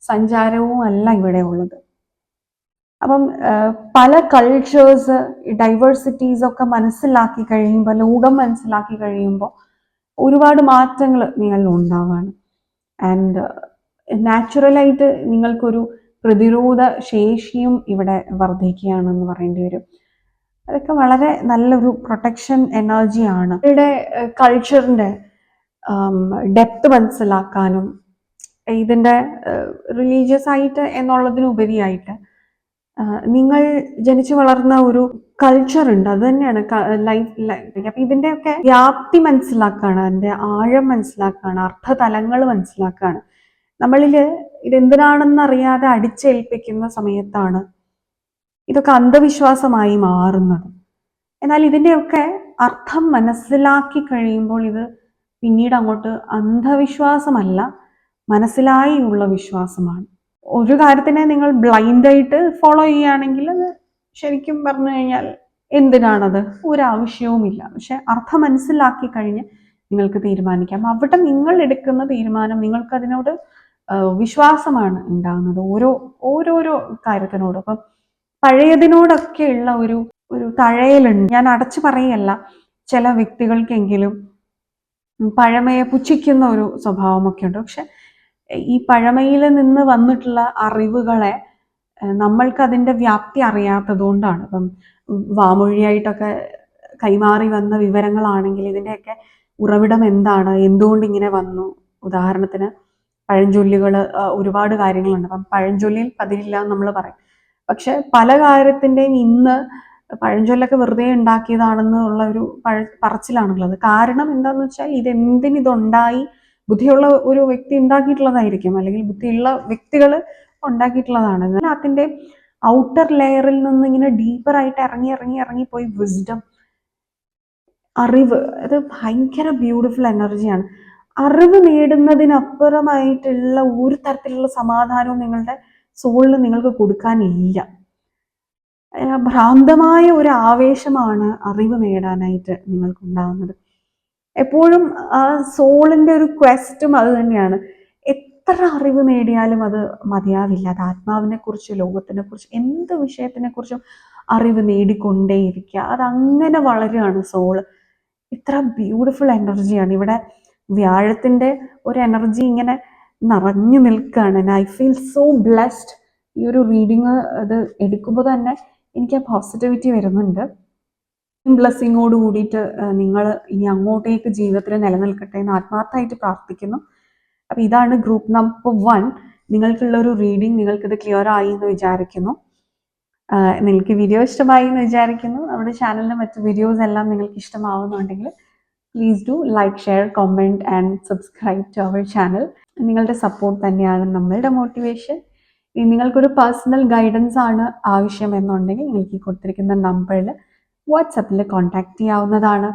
സഞ്ചാരവും അല്ല ഇവിടെ ഉള്ളത്. അപ്പം പല കൾച്ചേഴ്സ് ഡൈവേഴ്സിറ്റീസ് ഒക്കെ മനസ്സിലാക്കി കഴിയുമ്പോൾ, ലോകം മനസ്സിലാക്കി കഴിയുമ്പോൾ ഒരുപാട് മാറ്റങ്ങൾ നിങ്ങളിൽ ഉണ്ടാവാണ്. ആൻഡ് നാച്ചുറലായിട്ട് നിങ്ങൾക്കൊരു പ്രതിരോധ ശേഷിയും ഇവിടെ വർദ്ധിക്കുകയാണെന്ന് പറയേണ്ടി വരും. അതൊക്കെ വളരെ നല്ലൊരു പ്രൊട്ടക്ഷൻ എനർജിയാണ്. ഇവിടെ കൾച്ചറിന്റെ ഡെപ്ത് മനസ്സിലാക്കാനും ഇതിൻ്റെ റിലീജിയസ് ആയിട്ട് എന്നുള്ളതിനുപരിയായിട്ട് നിങ്ങൾ ജനിച്ചു വളർന്ന ഒരു കൾച്ചർ ഉണ്ട്, അത് തന്നെയാണ് ലൈഫ്. അപ്പൊ ഇതിന്റെയൊക്കെ വ്യാപ്തി മനസ്സിലാക്കുകയാണ്, അതിന്റെ ആഴം മനസ്സിലാക്കുകയാണ്, അർത്ഥതലങ്ങൾ മനസ്സിലാക്കുകയാണ്. നമ്മളില് ഇതെന്തിനാണെന്ന് അറിയാതെ അടിച്ചേൽപ്പിക്കുന്ന സമയത്താണ് ഇതൊക്കെ അന്ധവിശ്വാസമായി മാറുന്നത്. എന്നാൽ ഇതിന്റെയൊക്കെ അർത്ഥം മനസ്സിലാക്കി കഴിയുമ്പോൾ ഇത് പിന്നീട് അങ്ങോട്ട് അന്ധവിശ്വാസമല്ല, മനസ്സിലായി ഉള്ള വിശ്വാസമാണ്. ഒരു കാര്യത്തിനെ നിങ്ങൾ ബ്ലൈൻഡായിട്ട് ഫോളോ ചെയ്യുകയാണെങ്കിൽ അത് ശരിക്കും പറഞ്ഞു കഴിഞ്ഞാൽ എന്തിനാണത്? ഒരാവശ്യവുമില്ല. പക്ഷെ അർത്ഥം മനസ്സിലാക്കി കഴിഞ്ഞ് നിങ്ങൾക്ക് തീരുമാനിക്കാം. അവിടെ നിങ്ങൾ എടുക്കുന്ന തീരുമാനം നിങ്ങൾക്ക് അതിനോട് വിശ്വാസമാണ് ഉണ്ടാകുന്നത് ഓരോരോ കാര്യത്തിനോട്. അപ്പം പഴയതിനോടൊക്കെയുള്ള ഒരു തഴയലുണ്ട്. ഞാൻ അടച്ചു പറയല്ല, ചില വ്യക്തികൾക്കെങ്കിലും പഴമയെ പുച്ഛിക്കുന്ന ഒരു സ്വഭാവമൊക്കെ ഉണ്ട്. പക്ഷെ ഈ പഴമയിൽ നിന്ന് വന്നിട്ടുള്ള അറിവുകളെ നമ്മൾക്ക് അതിൻ്റെ വ്യാപ്തി അറിയാത്തത് കൊണ്ടാണ്. ഇപ്പം വാമൊഴിയായിട്ടൊക്കെ കൈമാറി വന്ന വിവരങ്ങളാണെങ്കിൽ ഇതിൻ്റെയൊക്കെ ഉറവിടം എന്താണ്, എന്തുകൊണ്ട് ഇങ്ങനെ വന്നു? ഉദാഹരണത്തിന് പഴഞ്ചൊല്ലുകൾ, ഒരുപാട് കാര്യങ്ങളുണ്ട്. അപ്പം പഴഞ്ചൊല്ലിൽ പതിരില്ല എന്ന് നമ്മൾ പറയും. പക്ഷെ പല കാര്യത്തിൻ്റെയും ഇന്ന് പഴഞ്ചൊല്ലൊക്കെ വെറുതെ ഉണ്ടാക്കിയതാണെന്നുള്ള ഒരു പറച്ചിലാണുള്ളത്. കാരണം എന്താണെന്ന് വെച്ചാൽ ഇതെന്തിനിതുണ്ടായി? ബുദ്ധിയുള്ള ഒരു വ്യക്തി ഉണ്ടാക്കിയിട്ടുള്ളതായിരിക്കും, അല്ലെങ്കിൽ ബുദ്ധിയുള്ള വ്യക്തികൾ ഉണ്ടാക്കിയിട്ടുള്ളതാണ്. എന്നാൽ അതിൻ്റെ ഔട്ടർ ലെയറിൽ നിന്ന് ഇങ്ങനെ ഡീപ്പറായിട്ട് ഇറങ്ങിപ്പോയി വിസ്ഡം, അറിവ്, അത് ഭയങ്കര ബ്യൂട്ടിഫുൾ എനർജിയാണ്. അറിവ് നേടുന്നതിനപ്പുറമായിട്ടുള്ള ഒരു തരത്തിലുള്ള സമാധാനവും നിങ്ങളുടെ സോളിൽ നിങ്ങൾക്ക് കൊടുക്കാനില്ല. ഭ്രാന്തമായ ഒരു ആവേശമാണ് അറിവ് നേടാനായിട്ട് നിങ്ങൾക്കുണ്ടാകുന്നത്. എപ്പോഴും ആ സോളിന്റെ ഒരു ക്വസ്റ്റും അത് തന്നെയാണ്. എത്ര അറിവ് നേടിയാലും അത് മതിയാവില്ല. അത് ആത്മാവിനെ കുറിച്ച്, ലോകത്തിനെ കുറിച്ച്, എന്ത് വിഷയത്തിനെ കുറിച്ചും അറിവ് നേടിക്കൊണ്ടേയിരിക്കുക. അതങ്ങനെ വളരുകയാണ് സോള്. ഇത്ര ബ്യൂട്ടിഫുൾ എനർജിയാണ് ഇവിടെ. വ്യാഴത്തിന്റെ ഒരു എനർജി ഇങ്ങനെ നിറഞ്ഞു നിൽക്കുകയാണ്. I feel so blessed. ഈ ഒരു റീഡിങ് അത് എടുക്കുമ്പോൾ തന്നെ എനിക്ക് ആ പോസിറ്റിവിറ്റി വരുന്നുണ്ട്. ബ്ലെസ്സിങ്ങോട് കൂടിയിട്ട് നിങ്ങൾ ഇനി അങ്ങോട്ടേക്ക് ജീവിതത്തിൽ നിലനിൽക്കട്ടെ എന്ന് ആത്മാർത്ഥമായിട്ട് പ്രാർത്ഥിക്കുന്നു. അപ്പൊ ഇതാണ് ഗ്രൂപ്പ് നമ്പർ 1. നിങ്ങൾക്കുള്ള ഒരു റീഡിങ്. നിങ്ങൾക്കിത് ക്ലിയർ ആയി എന്ന് വിചാരിക്കുന്നു. നിങ്ങൾക്ക് വീഡിയോ ഇഷ്ടമായി എന്ന് വിചാരിക്കുന്നു. നമ്മുടെ ചാനലിലെ മറ്റ് വീഡിയോസ് എല്ലാം നിങ്ങൾക്ക് ഇഷ്ടമാവുന്നുണ്ടെങ്കിൽ please do like, share, comment and subscribe to our channel. നിങ്ങളുടെ സപ്പോർട്ട് തന്നെയാണ് നമ്മളുടെ മോട്ടിവേഷൻ. ഇനി നിങ്ങൾക്കൊരു പേഴ്സണൽ ഗൈഡൻസ് ആണ് ആവശ്യം എന്നുണ്ടെങ്കിൽ നിങ്ങൾക്ക് ഈ കൊടുത്തിരിക്കുന്ന നമ്പറിൽ വാട്സപ്പിൽ കോൺടാക്ട് ചെയ്യാവുന്നതാണ്.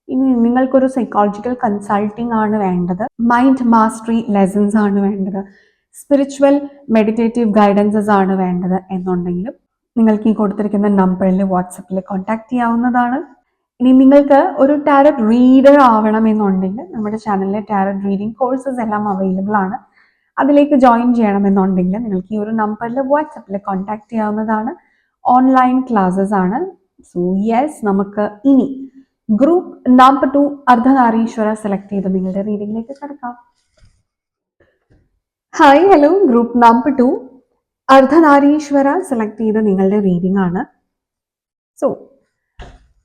ഇനി നിങ്ങൾക്കൊരു സൈക്കോളജിക്കൽ കൺസൾട്ടിംഗ് ആണ് വേണ്ടത്, മൈൻഡ് മാസ്റ്ററി ലെസൺസ് ആണ് വേണ്ടത്, സ്പിരിച്വൽ മെഡിറ്റേറ്റീവ് ഗൈഡൻസസ് ആണ് വേണ്ടത് എന്നുണ്ടെങ്കിലും നിങ്ങൾക്ക് ഈ കൊടുത്തിരിക്കുന്ന നമ്പറിൽ വാട്സപ്പിൽ കോൺടാക്ട് ചെയ്യാവുന്നതാണ്. ഇനി നിങ്ങൾക്ക് ഒരു ടാരറ്റ് റീഡർ ആവണമെന്നുണ്ടെങ്കിൽ നമ്മുടെ ചാനലിലെ ടാരറ്റ് റീഡിംഗ് കോഴ്സസ് എല്ലാം അവൈലബിൾ ആണ്. അതിലേക്ക് ജോയിൻ ചെയ്യണമെന്നുണ്ടെങ്കിൽ നിങ്ങൾക്ക് ഈ ഒരു നമ്പറിൽ വാട്സപ്പിൽ കോൺടാക്ട് ചെയ്യാവുന്നതാണ്. ഓൺലൈൻ ക്ലാസ്സസ് ആണ്. സോ യെസ്, നമുക്ക് ഇനി ഗ്രൂപ്പ് നമ്പർ 2 അർദ്ധനാരീശ്വര സെലക്ട് ചെയ്ത് നിങ്ങളുടെ റീഡിങ്ങിലേക്ക് കടക്കാം. Hi, hello. Group number 2 Ardhanarishvara select ചെയ്ത് നിങ്ങളുടെ റീഡിംഗ് ആണ്. സോ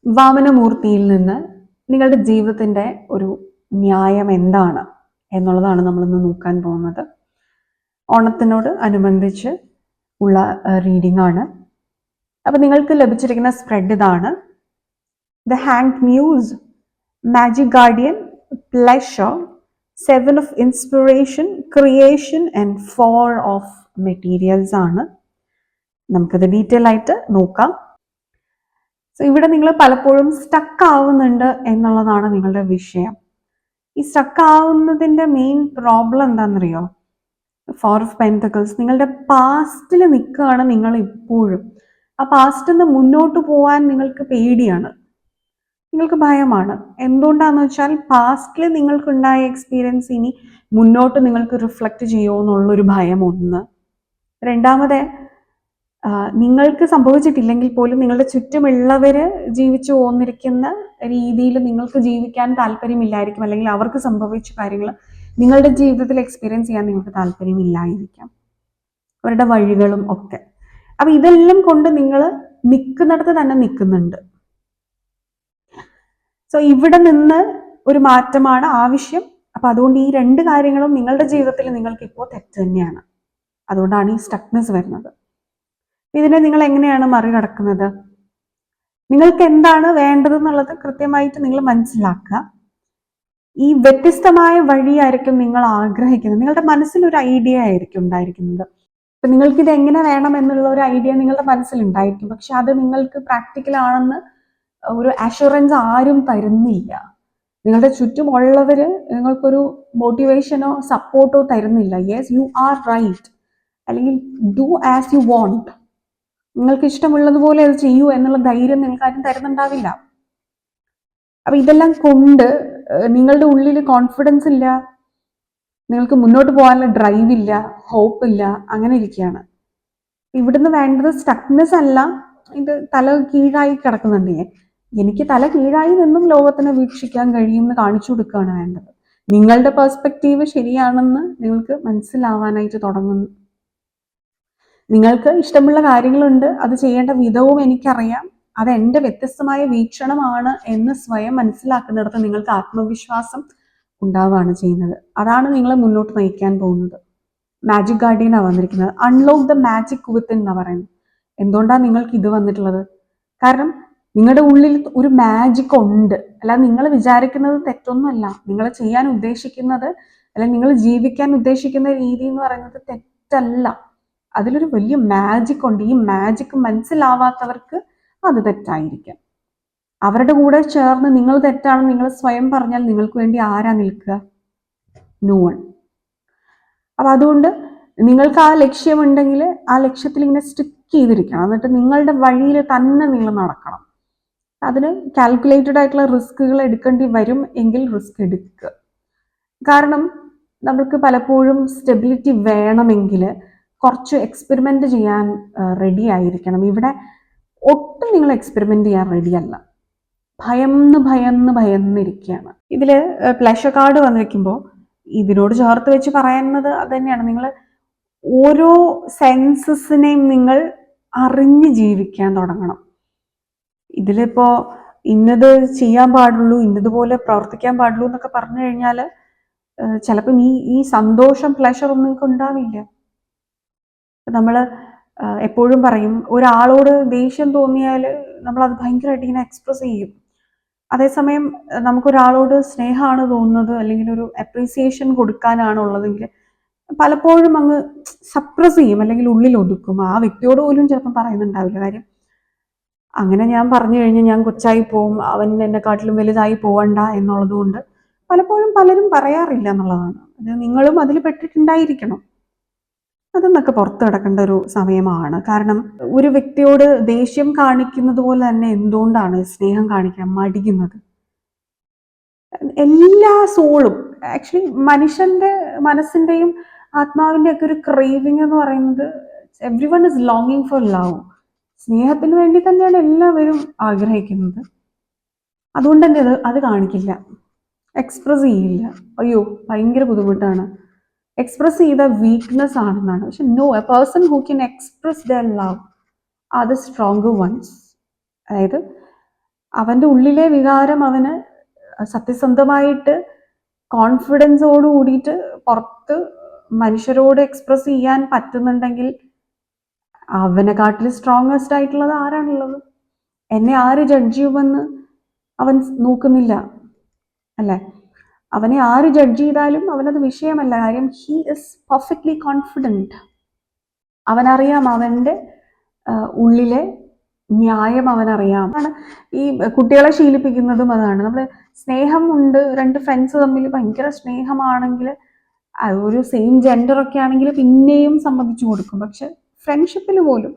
വാമനമൂർത്തിയിൽ നിന്ന് നിങ്ങളുടെ ജീവിതത്തിന്റെ ഒരു ന്യായം എന്താണ് എന്നുള്ളതാണ് നമ്മളിന്ന് നോക്കാൻ പോകുന്നത്. ഓണത്തിനോട് അനുബന്ധിച്ച് ഉള്ള റീഡിംഗ് ആണ്. അപ്പൊ നിങ്ങൾക്ക് ലഭിച്ചിരിക്കുന്ന സ്പ്രെഡ് ഇതാണ്: the hanged muse, magic guardian, pleasure, 7 of inspiration, creation and 4 of materials ആണ്. നമുക്കത് ഡീറ്റെയിൽ ആയിട്ട് നോക്കാം. സോ ഇവിടെ നിങ്ങൾ പലപ്പോഴും സ്റ്റക്ക് ആവുന്നുണ്ട് എന്നുള്ളതാണ് നിങ്ങളുടെ വിഷയം. ഈ സ്റ്റക്ക് ആവുന്നതിന്റെ മെയിൻ പ്രോബ്ലം എന്താണെന്നറിയോ? ഫോർ ഓഫ് പെന്റക്കിൾസ്, നിങ്ങളുടെ പാസ്റ്റിൽ നിൽക്കുകയാണ് നിങ്ങൾ ഇപ്പോഴും. ആ പാസ്റ്റിൽ നിന്ന് മുന്നോട്ട് പോകാൻ നിങ്ങൾക്ക് പേടിയാണ്, നിങ്ങൾക്ക് ഭയമാണ്. എന്തുകൊണ്ടാന്ന് വെച്ചാൽ പാസ്റ്റിൽ നിങ്ങൾക്കുണ്ടായ എക്സ്പീരിയൻസ് ഇനി മുന്നോട്ട് നിങ്ങൾക്ക് റിഫ്ലക്റ്റ് ചെയ്യുമോ എന്നുള്ളൊരു ഭയം ഒന്ന്. രണ്ടാമത്, നിങ്ങൾക്ക് സംഭവിച്ചിട്ടില്ലെങ്കിൽ പോലും നിങ്ങളുടെ ചുറ്റുമുള്ളവർ ജീവിച്ചു പോന്നിരിക്കുന്ന രീതിയിൽ നിങ്ങൾക്ക് ജീവിക്കാൻ താല്പര്യമില്ലായിരിക്കും, അല്ലെങ്കിൽ അവർക്ക് സംഭവിച്ച കാര്യങ്ങൾ നിങ്ങളുടെ ജീവിതത്തിൽ എക്സ്പീരിയൻസ് ചെയ്യാൻ നിങ്ങൾക്ക് താല്പര്യമില്ലായിരിക്കാം, അവരുടെ വഴികളും ഒക്കെ. അപ്പൊ ഇതെല്ലാം കൊണ്ട് നിങ്ങൾ നിൽക്കുന്നിടത്ത് തന്നെ നിൽക്കുന്നുണ്ട്. സോ ഇവിടെ നിന്ന് ഒരു മാറ്റമാണ് ആവശ്യം. അപ്പൊ അതുകൊണ്ട് ഈ രണ്ട് കാര്യങ്ങളും നിങ്ങളുടെ ജീവിതത്തിൽ നിങ്ങൾക്ക് ഇപ്പോൾ തെറ്റ് തന്നെയാണ്. അതുകൊണ്ടാണ് ഈ സ്റ്റക്നെസ് വരുന്നത്. ഇതിനെ നിങ്ങൾ എങ്ങനെയാണ് മറികടക്കുന്നത്? നിങ്ങൾക്ക് എന്താണ് വേണ്ടതെന്നുള്ളത് കൃത്യമായിട്ട് നിങ്ങൾ മനസ്സിലാക്കുക. ഈ വ്യത്യസ്തമായ വഴിയായിരിക്കും നിങ്ങൾ ആഗ്രഹിക്കുന്നത്. നിങ്ങളുടെ മനസ്സിലൊരു ഐഡിയ ആയിരിക്കും ഉണ്ടായിരിക്കുന്നത്. അപ്പൊ നിങ്ങൾക്ക് ഇത് എങ്ങനെ വേണം എന്നുള്ള ഒരു ഐഡിയ നിങ്ങളുടെ മനസ്സിലുണ്ടായിരിക്കും, പക്ഷെ അത് നിങ്ങൾക്ക് പ്രാക്ടിക്കൽ ആണെന്ന് ഒരു അഷുറൻസ് ആരും തരുന്നില്ല. നിങ്ങളുടെ ചുറ്റുമുള്ളവര് നിങ്ങൾക്കൊരു മോട്ടിവേഷനോ സപ്പോർട്ടോ തരുന്നില്ല. യെസ്, യു ആർ റൈറ്റ്, അല്ലെങ്കിൽ ഡു ആസ് യു വോണ്ട്, നിങ്ങൾക്ക് ഇഷ്ടമുള്ളതുപോലെ അത് ചെയ്യൂ എന്നുള്ള ധൈര്യം നിങ്ങൾക്ക് ആരും തരുന്നുണ്ടാവില്ല. അപ്പൊ ഇതെല്ലാം കൊണ്ട് നിങ്ങളുടെ ഉള്ളിൽ കോൺഫിഡൻസ് ഇല്ല, നിങ്ങൾക്ക് മുന്നോട്ട് പോകാനുള്ള ഡ്രൈവ് ഇല്ല, ഹോപ്പ് ഇല്ല, അങ്ങനെ ഇരിക്കുകയാണ്. ഇവിടുന്ന് വേണ്ടത് സ്റ്റക്നെസ് അല്ല, ഇത് തല കീഴായി കിടക്കുന്നുണ്ട്. എനിക്ക് തല കീഴായി നിന്നും ലോകത്തിനെ വീക്ഷിക്കാൻ കഴിയുമെന്ന് കാണിച്ചു കൊടുക്കുകയാണ് വേണ്ടത്. നിങ്ങളുടെ പെർസ്പെക്റ്റീവ് ശരിയാണെന്ന് നിങ്ങൾക്ക് മനസ്സിലാവാനായിട്ട് തുടങ്ങുന്നു. നിങ്ങൾക്ക് ഇഷ്ടമുള്ള കാര്യങ്ങളുണ്ട്, അത് ചെയ്യേണ്ട വിധവും എനിക്കറിയാം, അത് എൻ്റെ വ്യത്യസ്തമായ വീക്ഷണമാണ് എന്ന് സ്വയം മനസ്സിലാക്കുന്നിടത്ത് നിങ്ങൾക്ക് ആത്മവിശ്വാസം ഉണ്ടാവുകയാണ് ചെയ്യുന്നത്. അതാണ് നിങ്ങളെ മുന്നോട്ട് നയിക്കാൻ പോകുന്നത്. മാജിക് ഗാർഡിയനാണ് വന്നിരിക്കുന്നത്. അൺലോക്ക് ദ മാജിക് വിത്തിൻ എന്നാ പറയുന്നത്. എന്തുകൊണ്ടാണ് നിങ്ങൾക്ക് ഇത് വന്നിട്ടുള്ളത്? കാരണം നിങ്ങളുടെ ഉള്ളിൽ ഒരു മാജിക് ഉണ്ട്. അല്ലാതെ നിങ്ങൾ വിചാരിക്കുന്നത് തെറ്റൊന്നുമല്ല. നിങ്ങൾ ചെയ്യാൻ ഉദ്ദേശിക്കുന്നത്, അല്ലെങ്കിൽ നിങ്ങൾ ജീവിക്കാൻ ഉദ്ദേശിക്കുന്ന രീതി എന്ന് പറയുന്നത് തെറ്റല്ല. അതിലൊരു വലിയ മാജിക് ഉണ്ട്. ഈ മാജിക് മനസ്സിലാവാത്തവർക്ക് അത് തെറ്റായിരിക്കാം. അവരുടെ കൂടെ ചേർന്ന് നിങ്ങൾ തെറ്റാണെന്ന് നിങ്ങൾ സ്വയം പറഞ്ഞാൽ നിങ്ങൾക്ക് വേണ്ടി ആരാ നിൽക്കുക? No one. അപ്പൊ അതുകൊണ്ട് നിങ്ങൾക്ക് ആ ലക്ഷ്യമുണ്ടെങ്കിൽ ആ ലക്ഷ്യത്തിൽ ഇങ്ങനെ സ്റ്റിക്ക് ചെയ്തിരിക്കണം. എന്നിട്ട് നിങ്ങളുടെ വഴിയിൽ തന്നെ നിങ്ങൾ നടക്കണം. അതിന് കാൽക്കുലേറ്റഡ് ആയിട്ടുള്ള റിസ്കുകൾ എടുക്കേണ്ടി വരും എങ്കിൽ റിസ്ക് എടുക്കുക. കാരണം നമുക്ക് പലപ്പോഴും സ്റ്റെബിലിറ്റി വേണമെങ്കിൽ കുറച്ച് എക്സ്പെരിമെന്റ് ചെയ്യാൻ റെഡി ആയിരിക്കണം. ഇവിടെ ഒട്ടും നിങ്ങൾ എക്സ്പെരിമെന്റ് ചെയ്യാൻ റെഡിയല്ല. ഭയന്നിരിക്കുകയാണ്. ഇതില് പ്ലഷർ കാർഡ് വന്നിരിക്കുമ്പോൾ ഇതിനോട് ചേർത്ത് വെച്ച് പറയുന്നത് അത് തന്നെയാണ്. നിങ്ങൾ ഓരോ സെൻസസിനെയും നിങ്ങൾ അറിഞ്ഞ് ജീവിക്കാൻ തുടങ്ങണം. ഇതിലിപ്പോ ഇന്നത് ചെയ്യാൻ പാടുള്ളൂ, ഇന്നതുപോലെ പ്രവർത്തിക്കാൻ പാടുള്ളൂ എന്നൊക്കെ പറഞ്ഞു കഴിഞ്ഞാൽ ചിലപ്പം ഈ സന്തോഷം, പ്ലഷർ ഒന്നും നിങ്ങൾക്ക് ഉണ്ടാവില്ല. നമ്മൾ എപ്പോഴും പറയും, ഒരാളോട് ദേഷ്യം തോന്നിയാൽ നമ്മളത് ഭയങ്കരമായിട്ട് ഇങ്ങനെ എക്സ്പ്രസ് ചെയ്യും. അതേസമയം നമുക്കൊരാളോട് സ്നേഹമാണ് തോന്നുന്നത്, അല്ലെങ്കിൽ ഒരു അപ്രീസിയേഷൻ കൊടുക്കാനാണുള്ളതെങ്കിൽ പലപ്പോഴും അങ്ങ് സപ്രസ് ചെയ്യും, അല്ലെങ്കിൽ ഉള്ളിൽ ഒതുക്കും. ആ വ്യക്തിയോട് പോലും ചിലപ്പം പറയുന്നുണ്ടാവില്ല. കാര്യം അങ്ങനെ ഞാൻ പറഞ്ഞു കഴിഞ്ഞാൽ ഞാൻ കൊച്ചായി പോവും, അവൻ എന്നെക്കാട്ടിലും വലുതായി പോവണ്ട എന്നുള്ളത് കൊണ്ട് പലപ്പോഴും പലരും പറയാറില്ല എന്നുള്ളതാണ്. അത് നിങ്ങളും അതിൽ പെട്ടിട്ടുണ്ടായിരിക്കണം. അതെന്നൊക്കെ പുറത്തു കിടക്കേണ്ട ഒരു സമയമാണ്. കാരണം ഒരു വ്യക്തിയോട് ദേഷ്യം കാണിക്കുന്നത് പോലെ തന്നെ എന്തുകൊണ്ടാണ് സ്നേഹം കാണിക്കാൻ മടിക്കുന്നത്? എല്ലാ സോളും ആക്ച്വലി മനുഷ്യന്റെ മനസ്സിന്റെയും ആത്മാവിന്റെ ഒക്കെ ഒരു ക്രേവിങ് എന്ന് പറയുന്നത്, എവ്രി വൺ ഇസ് ലോങ്ങിങ് ഫോർ ലവ്. സ്നേഹത്തിന് വേണ്ടി തന്നെയാണ് എല്ലാവരും ആഗ്രഹിക്കുന്നത്. അതുകൊണ്ട് തന്നെ അത് കാണിക്കില്ല, എക്സ്പ്രസ് ചെയ്യില്ല. അയ്യോ ഭയങ്കര ബുദ്ധിമുട്ടാണ്, എക്സ്പ്രസ് ചെയ്ത വീക്ക്നെസ് ആണെന്നാണ്. പക്ഷെ no, a person who can express their love are the stronger ones. അതായത് അവൻ്റെ ഉള്ളിലെ വികാരം അവന് സത്യസന്ധമായിട്ട് കോൺഫിഡൻസോട് കൂടിയിട്ട് പുറത്ത് മനുഷ്യരോട് എക്സ്പ്രസ് ചെയ്യാൻ പറ്റുന്നുണ്ടെങ്കിൽ അവനെക്കാട്ടിൽ സ്ട്രോങ്ങസ്റ്റ് ആയിട്ടുള്ളത് ആരാണുള്ളത്? എന്നെ ആര് ജഡ്ജ് ചെയ്യുമെന്ന് അവൻ നോക്കുന്നില്ല, അല്ലേ? അവനെ ആര് ജഡ്ജ് ചെയ്താലും അവനത് വിഷയമല്ല. കാര്യം ഹീ ഇസ് പെർഫെക്റ്റ്ലി കോൺഫിഡൻറ്റ്. അവനറിയാം അവൻ്റെ ഉള്ളിലെ ന്യായം അവനറിയാം. ആണ് ഈ കുട്ടികളെ ശീലിപ്പിക്കുന്നതും അതാണ്. നമ്മൾ സ്നേഹം ഉണ്ട്, രണ്ട് ഫ്രണ്ട്സ് തമ്മിൽ ഭയങ്കര സ്നേഹമാണെങ്കിൽ ഒരു സെയിം ജെൻഡർ ഒക്കെ ആണെങ്കിൽ പിന്നെയും സമ്മതിച്ചു കൊടുക്കും. പക്ഷെ ഫ്രണ്ട്ഷിപ്പിൽ പോലും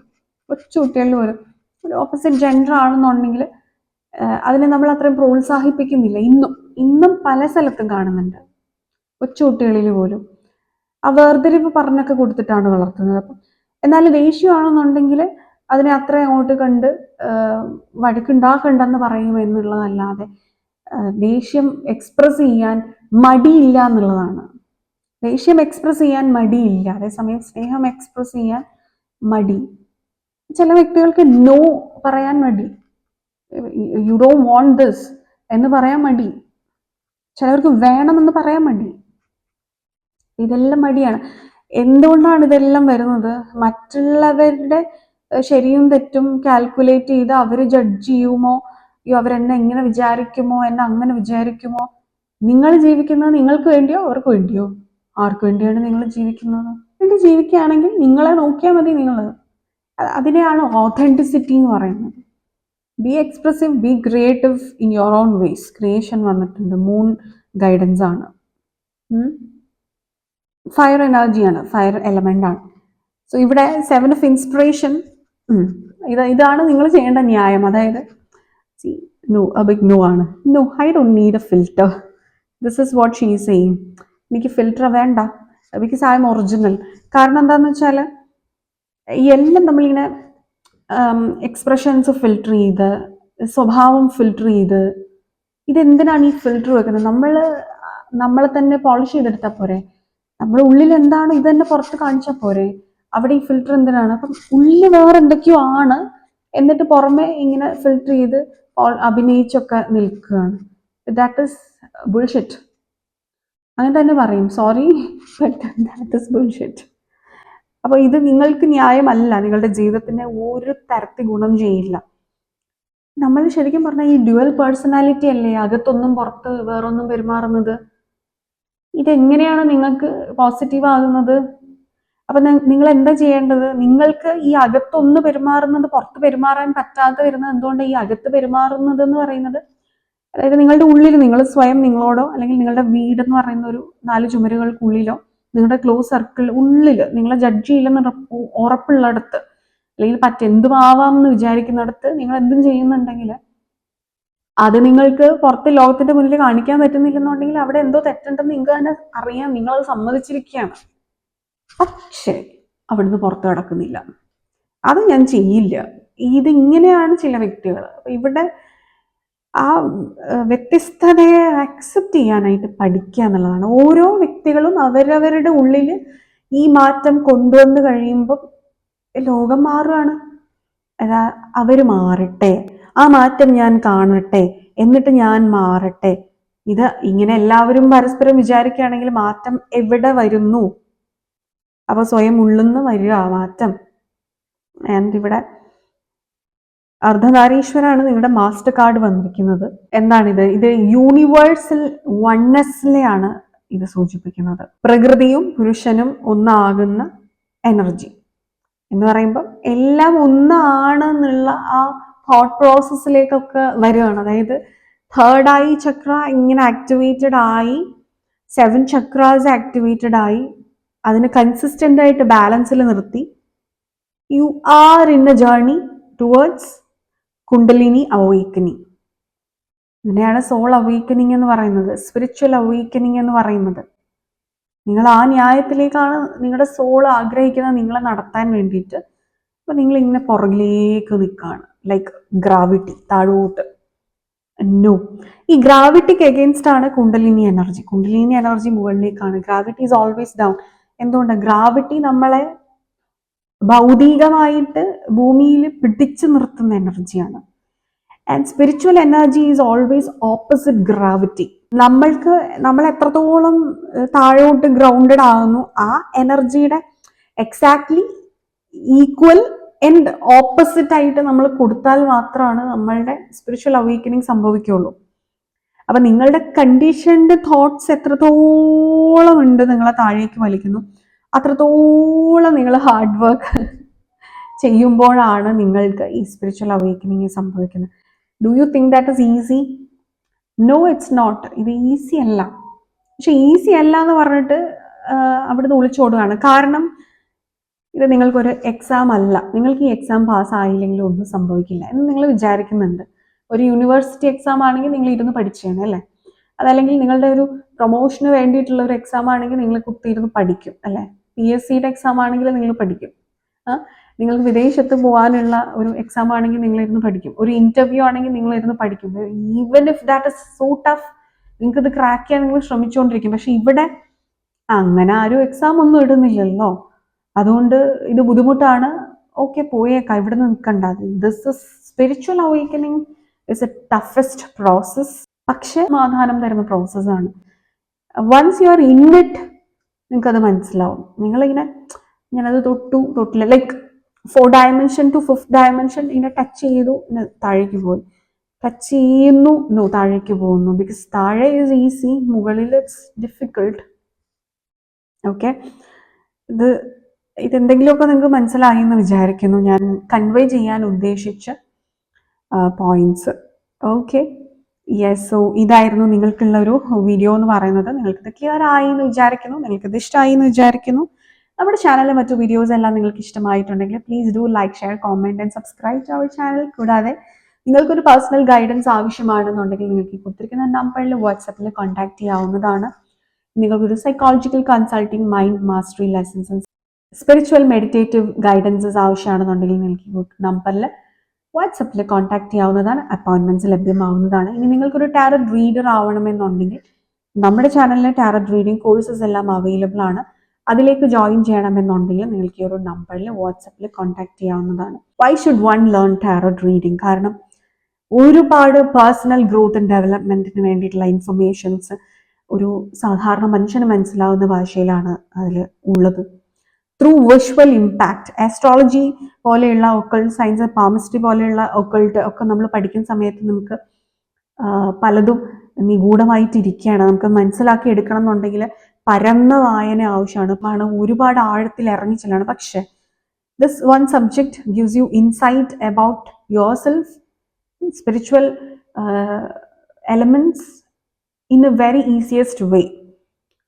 കൊച്ചു കുട്ടികളിൽ പോലും ഒരു ഓപ്പോസിറ്റ് ജെൻഡർ ആണെന്നുണ്ടെങ്കിൽ അതിനെ നമ്മൾ അത്രയും പ്രോത്സാഹിപ്പിക്കുന്നില്ല. ഇന്നും പല സ്ഥലത്തും കാണുന്നുണ്ട്. കൊച്ചു കുട്ടികളിൽ പോലും ആ വേർതിരിവ് പറഞ്ഞൊക്കെ കൊടുത്തിട്ടാണ് വളർത്തുന്നത്. അപ്പം എന്നാൽ ദേഷ്യമാണെന്നുണ്ടെങ്കിൽ അതിനെ അത്ര അങ്ങോട്ട് കണ്ട് വഴക്കുണ്ടാക്കണ്ടെന്ന് പറയും എന്നുള്ളതല്ലാതെ ദേഷ്യം എക്സ്പ്രസ് ചെയ്യാൻ മടിയില്ല എന്നുള്ളതാണ്. ദേഷ്യം എക്സ്പ്രസ് ചെയ്യാൻ മടിയില്ല, അതേസമയം സ്നേഹം എക്സ്പ്രസ് ചെയ്യാൻ മടി. ചില വ്യക്തികൾക്ക് നോ പറയാൻ മടി, യു ഡോണ്ട് വാണ്ട് ദിസ് എന്ന് പറയാൻ മടി, ചിലവർക്ക് വേണമെന്ന് പറയാൻ മടി. ഇതെല്ലാം മടിയാണ്. എന്തുകൊണ്ടാണ് ഇതെല്ലാം വരുന്നത്? മറ്റുള്ളവരുടെ ശരിയും തെറ്റും കാൽക്കുലേറ്റ് ചെയ്ത് അവർ ജഡ്ജ് ചെയ്യുമോ, അവരെന്നെ എങ്ങനെ വിചാരിക്കുമോ, എന്നെ അങ്ങനെ വിചാരിക്കുമോ? നിങ്ങൾ ജീവിക്കുന്നത് നിങ്ങൾക്ക് വേണ്ടിയോ അവർക്ക് വേണ്ടിയോ? ആർക്ക് വേണ്ടിയാണ് നിങ്ങൾ ജീവിക്കുന്നത്? വേണ്ടി ജീവിക്കുകയാണെങ്കിൽ നിങ്ങളെ നോക്കിയാൽ മതി. അതിനെയാണ് ഓതന്റിസിറ്റി എന്ന് പറയുന്നത്. Be expressive, be creative in your own ways. Creation വന്നിട്ടുണ്ട്, മൂൺ ഗൈഡൻസ് ആണ്, ഫയർ എനർജിയാണ്, ഫയർ എലമെന്റ് ആണ്. സോ ഇവിടെ 7 ഓഫ് ഇൻസ്പിറേഷൻ, ഇതാണ് നിങ്ങൾ ചെയ്യേണ്ട ന്യായം. അതായത് നോ, ബിഗ് നോ ആണ്. No, I don't need a filter. This is what she is saying. എനിക്ക് ഫിൽറ്റർ വേണ്ട, ബിക്കോസ് ഐ എം ഒറിജിനൽ. കാരണം എന്താണെന്ന് വെച്ചാൽ എല്ലാം നമ്മളിങ്ങനെ എക്സ്പ്രഷൻസ് ഫിൽട്ടർ ചെയ്ത്, സ്വഭാവം ഫിൽട്ടർ ചെയ്ത്, ഇതെന്തിനാണ് ഈ ഫിൽട്ടർ വെക്കുന്നത്? നമ്മളെ തന്നെ പോളിഷ് ചെയ്തെടുത്താൽ പോരെ? നമ്മുടെ ഉള്ളിൽ എന്താണ് ഇത് തന്നെ പുറത്ത് കാണിച്ചാൽ പോരെ? അവിടെ ഈ ഫിൽട്ടർ എന്തിനാണ്? അപ്പം ഉള്ളിൽ വേറെ എന്തൊക്കെയോ ആണ്, എന്നിട്ട് പുറമെ ഇങ്ങനെ ഫിൽട്ടർ ചെയ്ത് അഭിനയിച്ചൊക്കെ നിൽക്കുകയാണ്. That is bullshit. അങ്ങനെ തന്നെ പറയും, sorry, but that is bullshit. അപ്പൊ ഇത് നിങ്ങൾക്ക് ന്യായമല്ല, നിങ്ങളുടെ ജീവിതത്തിന് ഒരു തരത്തിൽ ഗുണം ചെയ്യില്ല. നമ്മൾ ശരിക്കും പറഞ്ഞാൽ ഈ ഡ്യുവൽ പേഴ്സണാലിറ്റി അല്ലേ, അകത്തൊന്നും പുറത്ത് വേറൊന്നും പെരുമാറുന്നത്. ഇതെങ്ങനെയാണ് നിങ്ങൾക്ക് പോസിറ്റീവ് ആകുന്നത്? അപ്പൊ നിങ്ങൾ എന്താ ചെയ്യേണ്ടത്? നിങ്ങൾക്ക് ഈ അകത്തൊന്ന് പെരുമാറുന്നത് പുറത്ത് പെരുമാറാൻ പറ്റാതെ വരുന്നത് എന്തുകൊണ്ട്? ഈ അകത്ത് പെരുമാറുന്നത് എന്ന് പറയുന്നത്, അതായത് നിങ്ങളുടെ ഉള്ളിൽ നിങ്ങൾ സ്വയം നിങ്ങളോടോ, അല്ലെങ്കിൽ നിങ്ങളുടെ വീട് എന്ന് പറയുന്ന ഒരു 4 ചുമരുകൾക്കുള്ളിലോ, നിങ്ങളുടെ ക്ലോസ് സർക്കിൾ ഉള്ളിൽ നിങ്ങളെ ജഡ്ജ് ചെയ്യില്ലെന്ന് ഉറപ്പുള്ളിടത്ത്, അല്ലെങ്കിൽ എന്തുമാവാം എന്ന് വിചാരിക്കുന്നിടത്ത് നിങ്ങൾ എന്തും ചെയ്യുന്നുണ്ടെങ്കിൽ അത് നിങ്ങൾക്ക് പുറത്ത് ലോകത്തിന്റെ മുന്നിൽ കാണിക്കാൻ പറ്റുന്നില്ലെന്നുണ്ടെങ്കിൽ അവിടെ എന്തോ തെറ്റുണ്ടെന്ന് നിങ്ങൾക്ക് തന്നെ അറിയാം, നിങ്ങളത് സമ്മതിച്ചിരിക്കുകയാണ്. പക്ഷേ അവിടുന്ന് പുറത്ത് കിടക്കുന്നില്ല. അത് ഞാൻ ചെയ്യില്ല. ഇതിങ്ങനെയാണ് ചില വ്യക്തികൾ. ഇവിടെ ആ വ്യത്യസ്തതയെ അക്സെപ്റ്റ് ചെയ്യാനായിട്ട് പഠിക്കുക എന്നുള്ളതാണ്. ഓരോ വ്യക്തികളും അവരവരുടെ ഉള്ളിൽ ഈ മാറ്റം കൊണ്ടുവന്ന് കഴിയുമ്പോൾ ലോകം മാറുകയാണ്. അവർ മാറട്ടെ, ആ മാറ്റം ഞാൻ കാണട്ടെ, എന്നിട്ട് ഞാൻ മാറട്ടെ. ഇത് ഇങ്ങനെ എല്ലാവരും പരസ്പരം വിചാരിക്കുകയാണെങ്കിൽ മാറ്റം എവിടെ വരുന്നു? അപ്പൊ സ്വയം ഉള്ളുന്ന് വരിക മാറ്റം. ആൻഡ് ഇവിടെ അർദ്ധനാരീശ്വരാണ് നിങ്ങളുടെ മാസ്റ്റർ കാർഡ് വന്നിരിക്കുന്നത്. എന്താണിത്? ഇത് യൂണിവേഴ്സൽ വൺനെസ്സിലെയാണ് ഇത് സൂചിപ്പിക്കുന്നത്. പ്രകൃതിയും പുരുഷനും ഒന്നാകുന്ന എനർജി എന്ന് പറയുമ്പോൾ എല്ലാം ഒന്നാണെന്നുള്ള ആ തോട്ട് പ്രോസസ്സിലേക്കൊക്കെ വരികയാണ്. അതായത് 3rd ഐ ചക്ര ഇങ്ങനെ ആക്ടിവേറ്റഡ് ആയി, 7 ചക്രാസ് ആക്ടിവേറ്റഡ് ആയി, അതിന് കൺസിസ്റ്റന്റ് ആയിട്ട് ബാലൻസിൽ നിർത്തി, U are in A journey towards kundalini awakening. ഇതിനെയാണ് സോൾ അവേക്കനിങ് എന്ന് പറയുന്നത്, സ്പിരിച്വൽ അവേക്കനിങ് എന്ന് പറയുന്നത്. നിങ്ങൾ ആ ന്യായത്തിലേക്കാണ് നിങ്ങളുടെ സോൾ ആഗ്രഹിക്കുന്നത് നിങ്ങളെ നടത്താൻ വേണ്ടിയിട്ട്. അപ്പൊ നിങ്ങൾ ഇങ്ങനെ പുറകിലേക്ക് നിൽക്കുകയാണ്, ലൈക്ക് ഗ്രാവിറ്റി താഴോട്ട്. നോ, ഈ ഗ്രാവിറ്റിക്ക് എഗെയിൻസ്റ്റ് ആണ് കുണ്ടലിനി എനർജി. കുണ്ടലിനി എനർജി മുകളിലേക്കാണ്, ഗ്രാവിറ്റി ഈസ് ഓൾവേസ് ഡൗൺ. എന്തുകൊണ്ടാണ്? ഗ്രാവിറ്റി നമ്മളെ ഭൗതികമായിട്ട് ഭൂമിയിൽ പിടിച്ചു നിർത്തുന്ന എനർജിയാണ്. And spiritual energy is always opposite gravity. നമ്മൾ എത്രത്തോളം താഴോട്ട് ഗ്രൗണ്ടഡ് ആകുന്നു, ആ എനർജിയുടെ എക്സാക്ട്ലി ഈക്വൽ ആൻഡ് ഓപ്പോസിറ്റ് ആയിട്ട് നമ്മൾ കൊടുത്താൽ മാത്രമാണ് നമ്മളുടെ സ്പിരിച്വൽ അവേക്കനിങ് സംഭവിക്കുള്ളൂ. അപ്പൊ നിങ്ങളുടെ കണ്ടീഷൻഡ് തോട്ട്സ് എത്രത്തോളം ഉണ്ട് നിങ്ങളെ താഴേക്ക് വലിക്കുന്നു, അത്രത്തോളം നിങ്ങൾ ഹാർഡ് വർക്ക് ചെയ്യുമ്പോഴാണ് നിങ്ങൾക്ക് ഈ സ്പിരിച്വൽ അവേക്കനിങ് സംഭവിക്കുന്നത്. Do you think that is easy? No, it's not. ഇത് ഈസി അല്ല. പക്ഷെ ഈസി അല്ല എന്ന് പറഞ്ഞിട്ട് അവിടുന്ന് ഒളിച്ചോടുകയാണ്. കാരണം ഇത് നിങ്ങൾക്കൊരു എക്സാം അല്ല. നിങ്ങൾക്ക് ഈ എക്സാം പാസ്സായില്ലെങ്കിലും ഒന്നും സംഭവിക്കില്ല എന്ന് നിങ്ങൾ വിചാരിക്കുന്നുണ്ട്. ഒരു യൂണിവേഴ്സിറ്റി എക്സാം ആണെങ്കിൽ നിങ്ങൾ ഇരുന്ന് പഠിച്ചാണ് അല്ലേ? അതല്ലെങ്കിൽ നിങ്ങളുടെ ഒരു പ്രൊമോഷന് വേണ്ടിയിട്ടുള്ള ഒരു എക്സാം ആണെങ്കിൽ നിങ്ങൾ കുത്തിയിരുന്ന് പഠിക്കും അല്ലേ? PSC എക്സാം ആണെങ്കിൽ നിങ്ങൾ പഠിക്കും. നിങ്ങൾക്ക് വിദേശത്ത് പോകാനുള്ള ഒരു എക്സാം ആണെങ്കിൽ നിങ്ങൾ ഇരുന്ന് പഠിക്കും. ഒരു ഇന്റർവ്യൂ ആണെങ്കിൽ നിങ്ങൾ ഇരുന്ന് പഠിക്കും. Even if that is so tough, നിങ്ങൾക്ക് ഇത് ക്രാക്ക് ചെയ്യാൻ നിങ്ങൾ ശ്രമിച്ചുകൊണ്ടിരിക്കും. പക്ഷെ ഇവിടെ അങ്ങനെ ആരും എക്സാം ഒന്നും ഇടുന്നില്ലല്ലോ. അതുകൊണ്ട് ഇത് ബുദ്ധിമുട്ടാണ്. ഓക്കെ, പോയേക്കാം, ഇവിടെ നിന്ന് നിൽക്കണ്ട. This is spiritual awakening is a toughest process. പക്ഷെ സമാധാനം തരുന്ന പ്രോസസ്സാണ്. Once you are in it നിങ്ങൾക്കത് മനസ്സിലാവും. നിങ്ങളിങ്ങനെ ഞാനത് തൊട്ടില്ല, like 4th dimension to 5th dimension ഇങ്ങനെ ടച്ച് ചെയ്തു, താഴേക്ക് പോയി, ടച്ച് ചെയ്യുന്നു, താഴേക്ക് പോകുന്നു. ബിക്കോസ് താഴെ ഈസ് ഈസി, മുകളിൽ ഇറ്റ്സ് ഡിഫിക്കൾട്ട്. ഓക്കെ, ഇതെന്തെങ്കിലുമൊക്കെ നിങ്ങൾക്ക് മനസ്സിലായി എന്ന് വിചാരിക്കുന്നു ഞാൻ കൺവേ ചെയ്യാൻ ഉദ്ദേശിച്ച പോയിന്റ്സ്. Okay, yes. സോ ഇതായിരുന്നു നിങ്ങൾക്കുള്ള ഒരു വീഡിയോ എന്ന് പറയുന്നത്. നിങ്ങൾക്കിത് ക്ലിയർ ആയി എന്ന് വിചാരിക്കുന്നു, നിങ്ങൾക്കിത് ഇഷ്ടമായി എന്ന് വിചാരിക്കുന്നു. നമ്മുടെ ചാനലിലെ മറ്റു വീഡിയോസ് എല്ലാം നിങ്ങൾക്ക് ഇഷ്ടമായിട്ടുണ്ടെങ്കിൽ please do like, share, comment and subscribe to our channel. കൂടാതെ നിങ്ങൾക്കൊരു പേഴ്സണൽ ഗൈഡൻസ് ആവശ്യമാണെന്നുണ്ടെങ്കിൽ നിങ്ങൾക്ക് ഈ കൊടുത്തിരിക്കുന്ന നമ്പറിൽ വാട്സാപ്പിൽ കോൺടാക്ട് ചെയ്യാവുന്നതാണ്. നിങ്ങൾക്കൊരു psychological consulting, mind mastery lessons, spiritual meditative guidances ആവശ്യമാണെന്നുണ്ടെങ്കിൽ നിങ്ങൾക്ക് നമ്പറിൽ വാട്സപ്പിൽ കോൺടാക്ട് ചെയ്യാവുന്നതാണ്. അപ്പോയിൻമെന്റ്സ് ലഭ്യമാവുന്നതാണ്. ഇനി നിങ്ങൾക്കൊരു ടാരറ്റ് റീഡർ ആവണമെന്നുണ്ടെങ്കിൽ നമ്മുടെ ചാനലിലെ ടാരറ്റ് റീഡിംഗ് കോഴ്സസ് എല്ലാം അവൈലബിൾ ആണ്. അതിലേക്ക് ജോയിൻ ചെയ്യണമെന്നുണ്ടെങ്കിൽ നിങ്ങൾക്ക് ഈ ഒരു നമ്പറിൽ വാട്സപ്പിൽ കോൺടാക്ട് ചെയ്യാവുന്നതാണ്. Why should one learn tarot reading? കാരണം ഒരുപാട് പേഴ്സണൽ ഗ്രോത്ത് ആൻഡ് ഡെവലപ്മെന്റിന് വേണ്ടിയിട്ടുള്ള ഇൻഫർമേഷൻസ് ഒരു സാധാരണ മനുഷ്യന് മനസ്സിലാവുന്ന ഭാഷയിലാണ് അതിൽ ഉള്ളത്. ത്രൂ വിഷ്വൽ ഇമ്പാക്ട്, ആസ്ട്രോളജി പോലെയുള്ള ഒക്കൾട്ട് സയൻസ്, പാമിസ്ട്രി പോലെയുള്ള ഒക്കൾട്ട് ഒക്കെ നമ്മൾ പഠിക്കുന്ന സമയത്ത് നമുക്ക് പലതും നിഗൂഢമായിട്ടിരിക്കുകയാണ്. നമുക്ക് മനസ്സിലാക്കി എടുക്കണം എന്നുണ്ടെങ്കിൽ പരന്ന വായന ആവശ്യമാണ്, ഒരുപാട് ആഴത്തിൽ ഇറങ്ങിച്ചെല്ലാണ്. പക്ഷെ this one subject gives you insight about your self, spiritual elements in a very easiest way,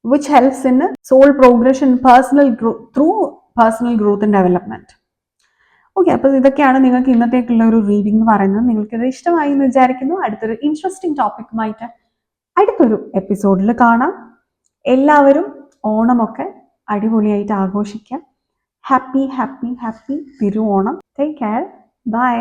which helps in soul progression, personal growth, through personal growth and development. Okay, അപ്പോൾ ഇതൊക്കെയാണ് നിങ്ങൾക്ക് ഇന്നത്തേക്കുള്ള ഒരു റീഡിംഗ് എന്ന് പറയുന്നത്. നിങ്ങൾക്കിത് ഇഷ്ടമായി എന്ന് വിചാരിക്കുന്നു. അടുത്തൊരു ഇൻട്രസ്റ്റിംഗ് ടോപ്പിക്കുമായിട്ട് അടുത്തൊരു എപ്പിസോഡിൽ കാണാം. എല്ലാവരും ഓണമൊക്കെ അടിപൊളിയായിട്ട് ആഘോഷിക്കാം. Happy happy happy Thiruvonam. Take care. By.